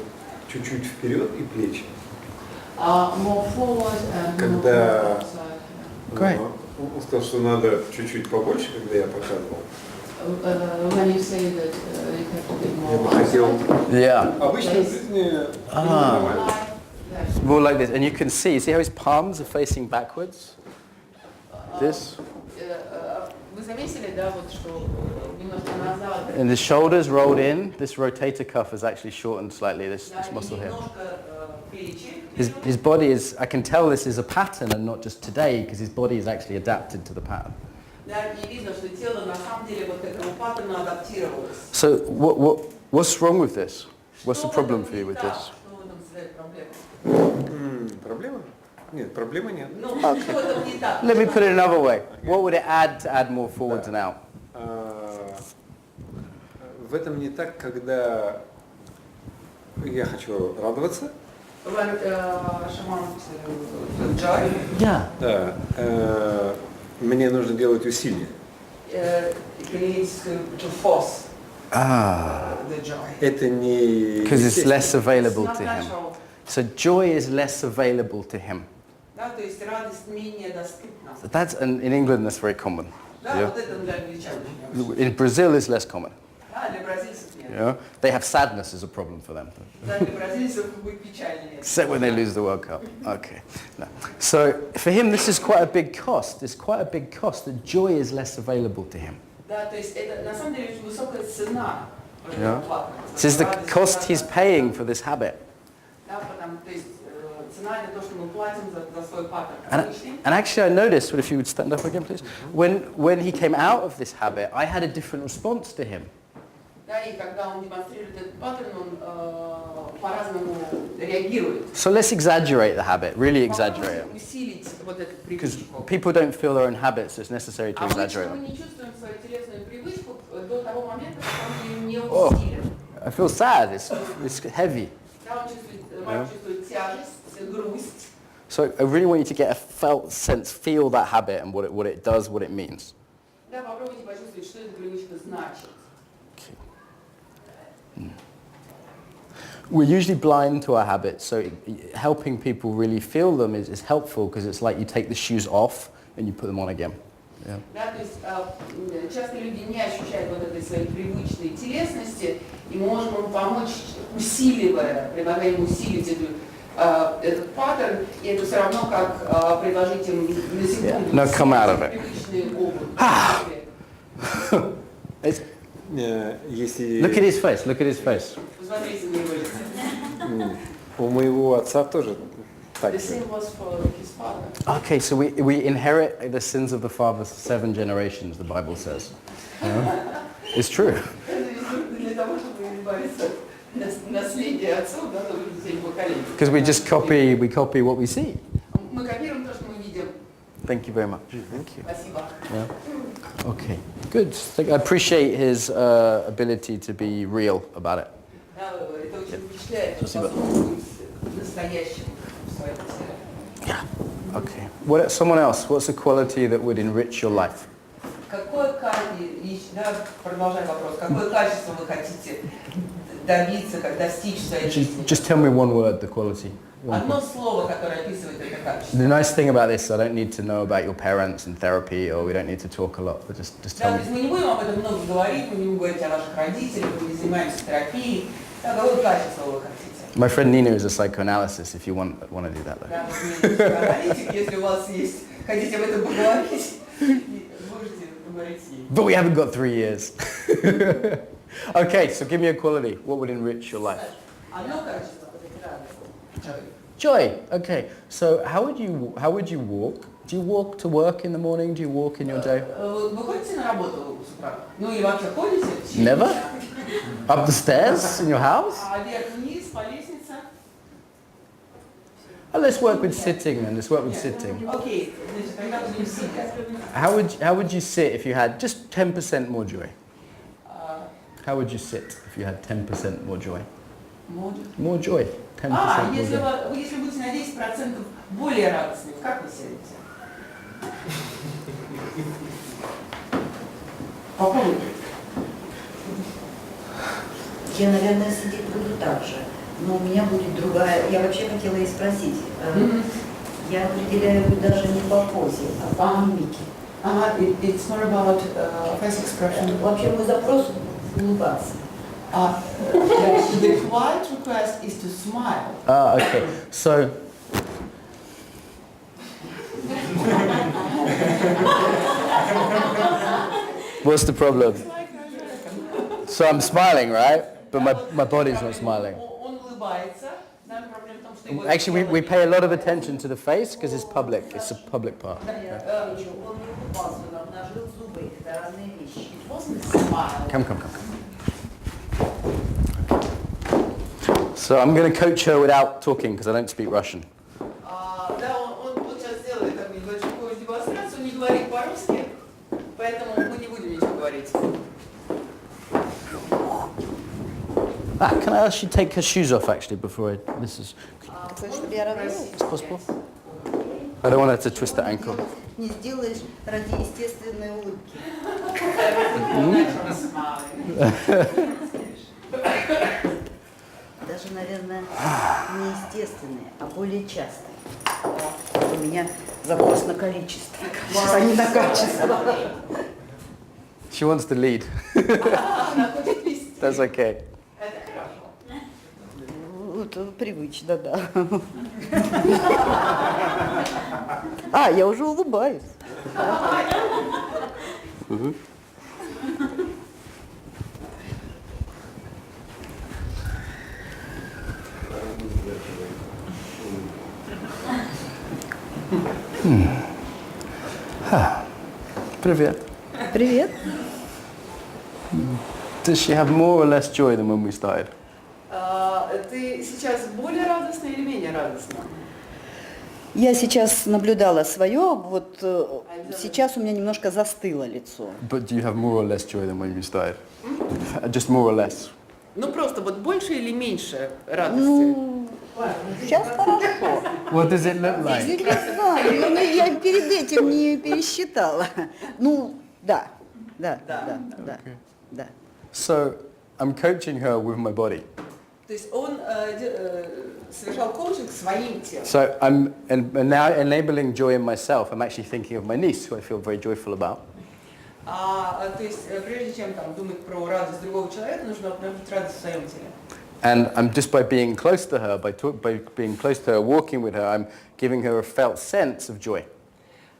[SPEAKER 8] чуть-чуть вперед и плечи.
[SPEAKER 2] More forward and
[SPEAKER 8] Когда
[SPEAKER 1] Great.
[SPEAKER 8] Он сказал, что надо чуть-чуть побольше, когда я показывал.
[SPEAKER 2] When you say that you have to be
[SPEAKER 8] Я бы
[SPEAKER 2] more
[SPEAKER 8] хотел
[SPEAKER 1] Yeah.
[SPEAKER 8] обычной жизни нормально.
[SPEAKER 1] More like this. And you can see how his palms are facing backwards? This?
[SPEAKER 2] Вы заметили, да, вот что немножко назад.
[SPEAKER 1] And the shoulders rolled in. This rotator cuff is actually shortened slightly, this muscle here. His body is, I can tell this is a pattern and not just today, because his body is actually adapted to the pattern. So what's wrong with this? What's the problem for you with this?
[SPEAKER 8] Проблема? Нет, проблемы нет.
[SPEAKER 1] Let me put it another way. What would it add to add more forwards and out?
[SPEAKER 8] В этом не так, когда я хочу радоваться.
[SPEAKER 1] Yeah.
[SPEAKER 8] Да. Мне нужно делать усилия. Это не...
[SPEAKER 1] Because it's less available to him. So joy is less available to him. That's, and in England that's very common. Yeah? In Brazil it's less common. Yeah? They have sadness as a problem for them. Except when they lose the World Cup. Okay. No. So for him this is quite a big cost. It's quite a big cost that joy is less available to him. Yeah? This is the cost he's paying for this habit. And actually I noticed, if you would stand up again please, when he came out of this habit, I had a different response to him. So let's exaggerate the habit, really exaggerate it. Because people don't feel their own habits, so it's necessary to exaggerate them. Oh, I feel sad, it's heavy. Yeah. So I really want you to get a felt sense, feel that habit and what it does, what it means. We're usually blind to our habits, so helping people really feel them is helpful because it's like you take the shoes off and you put them on again. Yeah.
[SPEAKER 2] Да, то есть часто люди не ощущают вот этой своей привычной телесности, и мы можем им помочь, усиливая, предлагая им усилить этот паттерн, и это все равно как предложить им на секунду привычные обувь.
[SPEAKER 8] Если...
[SPEAKER 1] Look at his face, look at his face.
[SPEAKER 2] Посмотрите на его лицо.
[SPEAKER 8] У моего отца тоже
[SPEAKER 2] The same was for his father.
[SPEAKER 1] Okay, so we inherit the sins of the father 7 generations, the Bible says. It's true.
[SPEAKER 2] Для того, чтобы избавиться от наследия отцов, да, тоже 7 поколений.
[SPEAKER 1] Because we just copy what we see.
[SPEAKER 2] Мы копируем то, что мы видим.
[SPEAKER 1] Thank you very much. Thank you.
[SPEAKER 2] Спасибо.
[SPEAKER 1] Yeah. Okay, good. I appreciate his ability to be real about it.
[SPEAKER 2] Да, это очень впечатляет,
[SPEAKER 1] Спасибо.
[SPEAKER 2] способность быть настоящим в своем теле.
[SPEAKER 1] Yeah. Okay. What? Someone else? What's a quality that would enrich your life?
[SPEAKER 2] Какое да, продолжаем вопрос. Какое качество вы хотите добиться, как достичь в своей жизни?
[SPEAKER 1] Just tell me one word, the quality.
[SPEAKER 2] Одно слово, которое описывает это качество.
[SPEAKER 1] The nice thing about this, I don't need to know about your parents and therapy, or we don't need to talk a lot, but just tell
[SPEAKER 2] Да, то
[SPEAKER 1] me.
[SPEAKER 2] есть мы не будем об этом много говорить, мы не будем говорить о ваших родителях, мы не занимаемся терапией. Да, какое качество вы хотите?
[SPEAKER 1] My friend Nina is a psychoanalyst, if you want to do that.
[SPEAKER 2] Да, вот вы аналитик, если у вас есть, хотите об этом поговорить, можете поговорить с ней.
[SPEAKER 1] But we haven't got 3 years. Okay, so give me a quality. What would enrich your life?
[SPEAKER 2] Одно качество – это радость.
[SPEAKER 1] Joy. Okay. So how would you walk? Do you walk to work in the morning? Do you walk in your day?
[SPEAKER 2] Вы ходите на работу с утра? Ну или вообще ходите?
[SPEAKER 1] Never? Up the stairs in your house?
[SPEAKER 2] А вверх-вниз по лестнице?
[SPEAKER 1] Oh, let's work with sitting then. Let's work with sitting.
[SPEAKER 2] Окей, значит, тогда будем сидя.
[SPEAKER 1] How would you sit if you had just 10% more joy? How would you sit if you had 10% more joy? More joy. 10% more
[SPEAKER 2] Если
[SPEAKER 1] joy.
[SPEAKER 2] вы будете на 10% более радостными, как вы сидите? Попробуйте.
[SPEAKER 9] Я, наверное, сидеть буду так же, но у меня будет другая. Я вообще хотела и спросить. Я определяю даже не по позе, а по мимике.
[SPEAKER 2] It's more about face expression.
[SPEAKER 9] Вообще мой запрос улыбаться.
[SPEAKER 2] The polite request is to smile.
[SPEAKER 1] Okay. So. What's the problem? So I'm smiling, right? But my body's not smiling.
[SPEAKER 2] Он улыбается. Проблема в том, что его...
[SPEAKER 1] Actually, we pay a lot of attention to the face because it's public. It's a public part.
[SPEAKER 9] Он не улыбался, он обнажил зубы, это разные вещи.
[SPEAKER 2] It wasn't a smile.
[SPEAKER 1] Come. So I'm going to coach her without talking because I don't speak Russian.
[SPEAKER 2] Да, он вот сейчас сделает такую небольшую демонстрацию, он не говорит по-русски, поэтому мы не будем ничего говорить.
[SPEAKER 1] Can I ask you to take her shoes off actually before this is...
[SPEAKER 9] Чтобы я радовалась?
[SPEAKER 1] It's possible? I don't want her to twist the ankle.
[SPEAKER 9] Не сделаешь ради естественной улыбки. Даже, наверное, не естественные, а более частые. У меня запрос на количество, а не на качество.
[SPEAKER 1] She wants to lead. That's okay.
[SPEAKER 9] Вот, привычно, да. Я уже улыбаюсь.
[SPEAKER 1] Привет.
[SPEAKER 9] Привет.
[SPEAKER 1] Does she have more or less joy than when we started?
[SPEAKER 2] Ты сейчас более радостна или менее радостна?
[SPEAKER 9] Я сейчас наблюдала свое, вот сейчас у меня немножко застыло лицо.
[SPEAKER 1] But do you have more or less joy than when you started? Just more or less.
[SPEAKER 2] Ну просто вот больше или меньше радости?
[SPEAKER 9] Ну, сейчас хорошо.
[SPEAKER 1] What does it look like?
[SPEAKER 9] Не знаю, но я перед этим не пересчитала. Ну, да.
[SPEAKER 1] So I'm coaching her with my body.
[SPEAKER 2] То есть он совершал коучинг своим телом.
[SPEAKER 1] So I'm now enabling joy in myself. I'm actually thinking of my niece, who I feel very joyful about.
[SPEAKER 2] То есть прежде чем там думать про радость другого человека, нужно обнаружить радость в своем теле.
[SPEAKER 1] And I'm just by being close to her, by being close to her, walking with her, I'm giving her a felt sense of joy.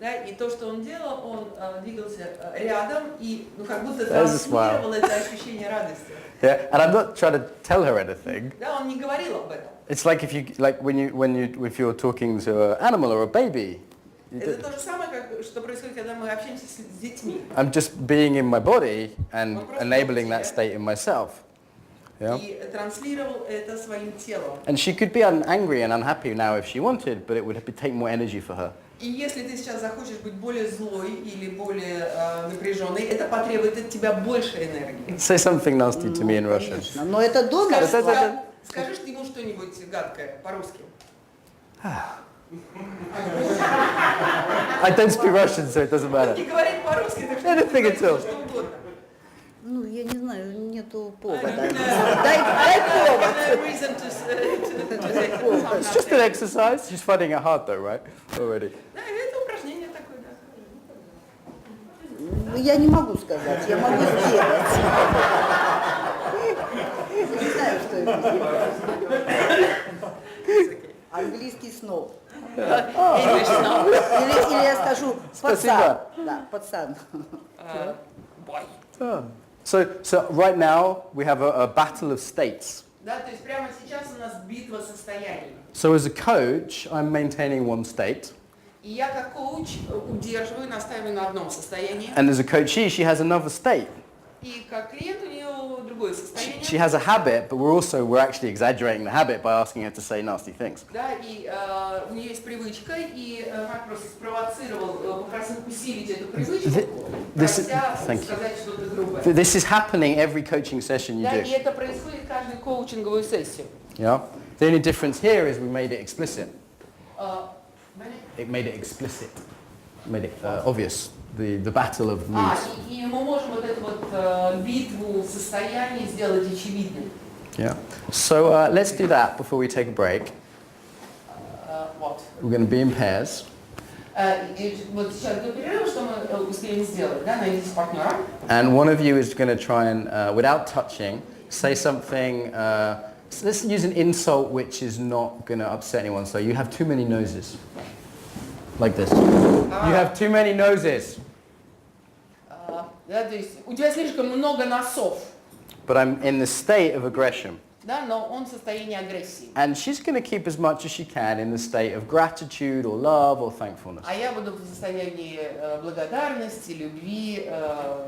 [SPEAKER 2] Да, и то, что он делал, он двигался рядом и как будто
[SPEAKER 1] There's a smile.
[SPEAKER 2] транслировал это ощущение радости.
[SPEAKER 1] Yeah, and I'm not trying to tell her anything.
[SPEAKER 2] Да, он не говорил об этом.
[SPEAKER 1] It's like if you're talking to an animal or a baby.
[SPEAKER 2] Это то же самое, что происходит, когда мы общаемся с детьми.
[SPEAKER 1] I'm just being in my body and enabling that state in myself. Yeah?
[SPEAKER 2] И транслировал это своим телом.
[SPEAKER 1] And she could be angry and unhappy now if she wanted, but it would take more energy for her.
[SPEAKER 2] И если ты сейчас захочешь быть более злой или более напряженной, это потребует от тебя больше энергии.
[SPEAKER 1] Say something nasty to me in Russian.
[SPEAKER 9] Но это донор.
[SPEAKER 2] Скажешь ему что-нибудь гадкое по-русски?
[SPEAKER 1] I don't speak Russian, so it doesn't matter.
[SPEAKER 2] Не говорит по-русски, так что
[SPEAKER 1] Anything at all.
[SPEAKER 2] что угодно.
[SPEAKER 9] Ну, я не знаю, нету повода. Дай повод.
[SPEAKER 1] It's just an exercise. She's finding it hard though, right? Already.
[SPEAKER 2] Да, это упражнение такое, да.
[SPEAKER 9] Я не могу сказать, я могу сделать. Не знаю, что это. Английский снов. Или я скажу пацан. Да, пацан.
[SPEAKER 1] So right now we have a battle of states.
[SPEAKER 2] Да, то есть прямо сейчас у нас битва состояний.
[SPEAKER 1] So as a coach, I'm maintaining one state.
[SPEAKER 2] И я как коуч удерживаю, настаиваю на одном состоянии.
[SPEAKER 1] And as a coachee, she has another state.
[SPEAKER 2] И как клиент у нее другое состояние.
[SPEAKER 1] She has a habit, but we're actually exaggerating the habit by asking her to say nasty things.
[SPEAKER 2] Да, и у нее есть привычка, и Марк просто спровоцировал, попросил усилить эту привычку, прося сказать что-то грубое.
[SPEAKER 1] This is happening every coaching session you
[SPEAKER 2] Да, и
[SPEAKER 1] do.
[SPEAKER 2] это происходит каждую коучинговую сессию.
[SPEAKER 1] Yeah. The only difference here is we made it explicit. It made it explicit. Made it obvious. The battle of moods.
[SPEAKER 2] И мы можем вот эту вот битву состояний сделать очевидной.
[SPEAKER 1] Yeah. So let's do that before we take a break.
[SPEAKER 2] Вот.
[SPEAKER 1] We're going to be in pairs.
[SPEAKER 2] Вот сейчас до перерыва, что мы успеем сделать, да, найдите партнера.
[SPEAKER 1] And one of you is going to try and, without touching, say something. Let's use an insult which is not going to upset anyone. So you have too many noses. Like this. You have too many noses.
[SPEAKER 2] Да, то есть у тебя слишком много носов.
[SPEAKER 1] But I'm in the state of aggression.
[SPEAKER 2] Да, но он в состоянии агрессии.
[SPEAKER 1] And she's going to keep as much as she can in the state of gratitude or love or thankfulness.
[SPEAKER 2] А я буду в состоянии благодарности, любви,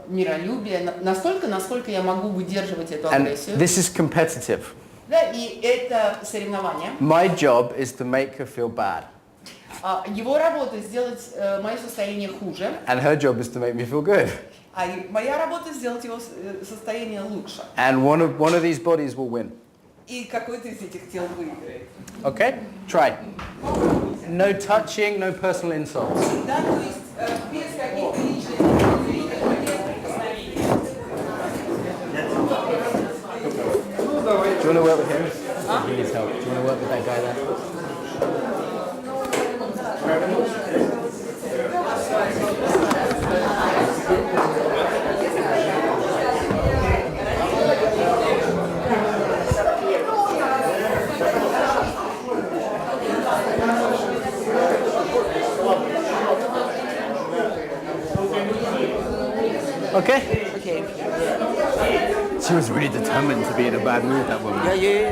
[SPEAKER 2] миролюбия, настолько, насколько я могу выдерживать эту
[SPEAKER 1] And
[SPEAKER 2] агрессию.
[SPEAKER 1] this is competitive.
[SPEAKER 2] Да, и это соревнование.
[SPEAKER 1] My job is to make her feel bad.
[SPEAKER 2] Его работа сделать мое состояние хуже.
[SPEAKER 1] And her job is to make me feel good.
[SPEAKER 2] А моя работа сделать его состояние лучше.
[SPEAKER 1] And one of these bodies will win.
[SPEAKER 2] И какой-то из этих тел выиграет.
[SPEAKER 1] Okay? Try. No touching, no personal insults.
[SPEAKER 2] Да, то есть без каких-то личных прикосновений.
[SPEAKER 1] Do you want to work with him? He needs help. Do you want to work with that guy there? Okay?
[SPEAKER 2] Okay.
[SPEAKER 1] She was really determined to be in a bad mood, that woman.
[SPEAKER 2] Yeah.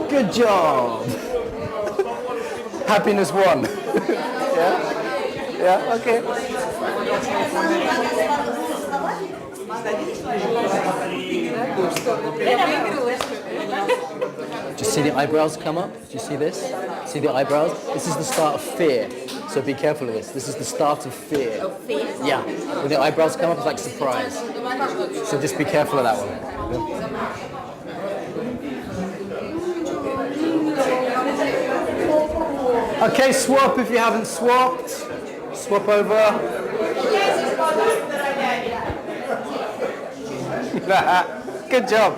[SPEAKER 1] Good job. Happiness won. Yeah? Yeah, okay. Do you see the eyebrows come up? Do you see this? See the eyebrows? This is the start of fear. So be careful of this. This is the start of fear.
[SPEAKER 3] Of fear?
[SPEAKER 1] Yeah. When the eyebrows come up, it's like surprise. So just be careful of that one. Okay, swap if you haven't swapped. Swap over. Good job.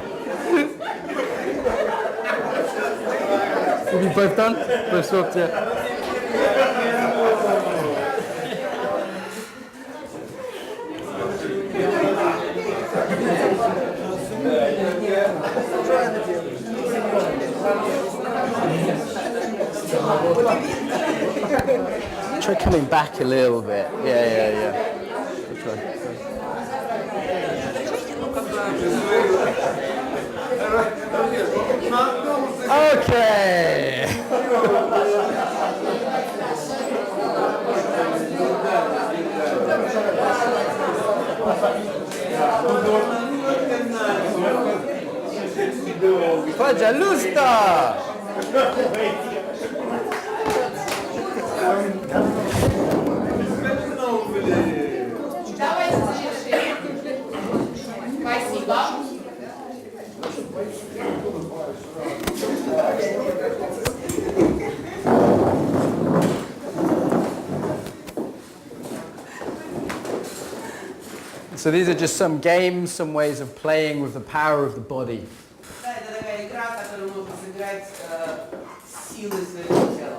[SPEAKER 1] Have you both done? Both swapped, yeah. Try coming back a little bit. Yeah. Okay. Păgelusta!
[SPEAKER 2] Давайте завершим. Спасибо.
[SPEAKER 1] So these are just some games, some ways of playing with the power of the body.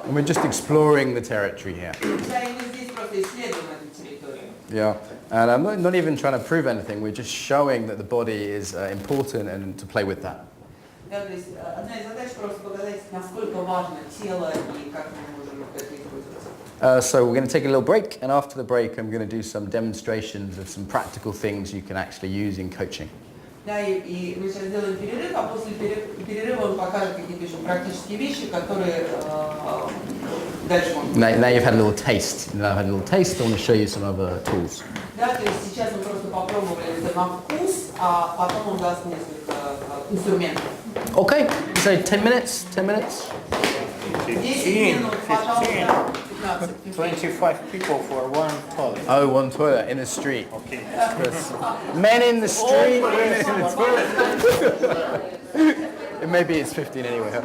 [SPEAKER 1] And we're just exploring the territory here. Yeah, and I'm not even trying to prove anything, we're just showing that the body is important and to play with that. So we're going to take a little break, and after the break I'm going to do some demonstrations of some practical things you can actually use in coaching.
[SPEAKER 2] Да, и мы сейчас сделаем перерыв, а после перерыва он покажет какие-то еще практические вещи, которые дальше можно.
[SPEAKER 1] Now you've had a little taste. Now I've had a little taste, I want to show you some other tools.
[SPEAKER 2] Да, то есть сейчас мы просто попробовали это на вкус, а потом он даст несколько инструментов.
[SPEAKER 1] Okay, so 10 minutes, 10 minutes.
[SPEAKER 2] 10 минут, пожалуйста.
[SPEAKER 10] 25 people for one toilet.
[SPEAKER 1] Oh, one toilet in the street.
[SPEAKER 10] Okay.
[SPEAKER 1] Yes. Men in the street, women in the toilet. Maybe it's 15 anyway. Huh?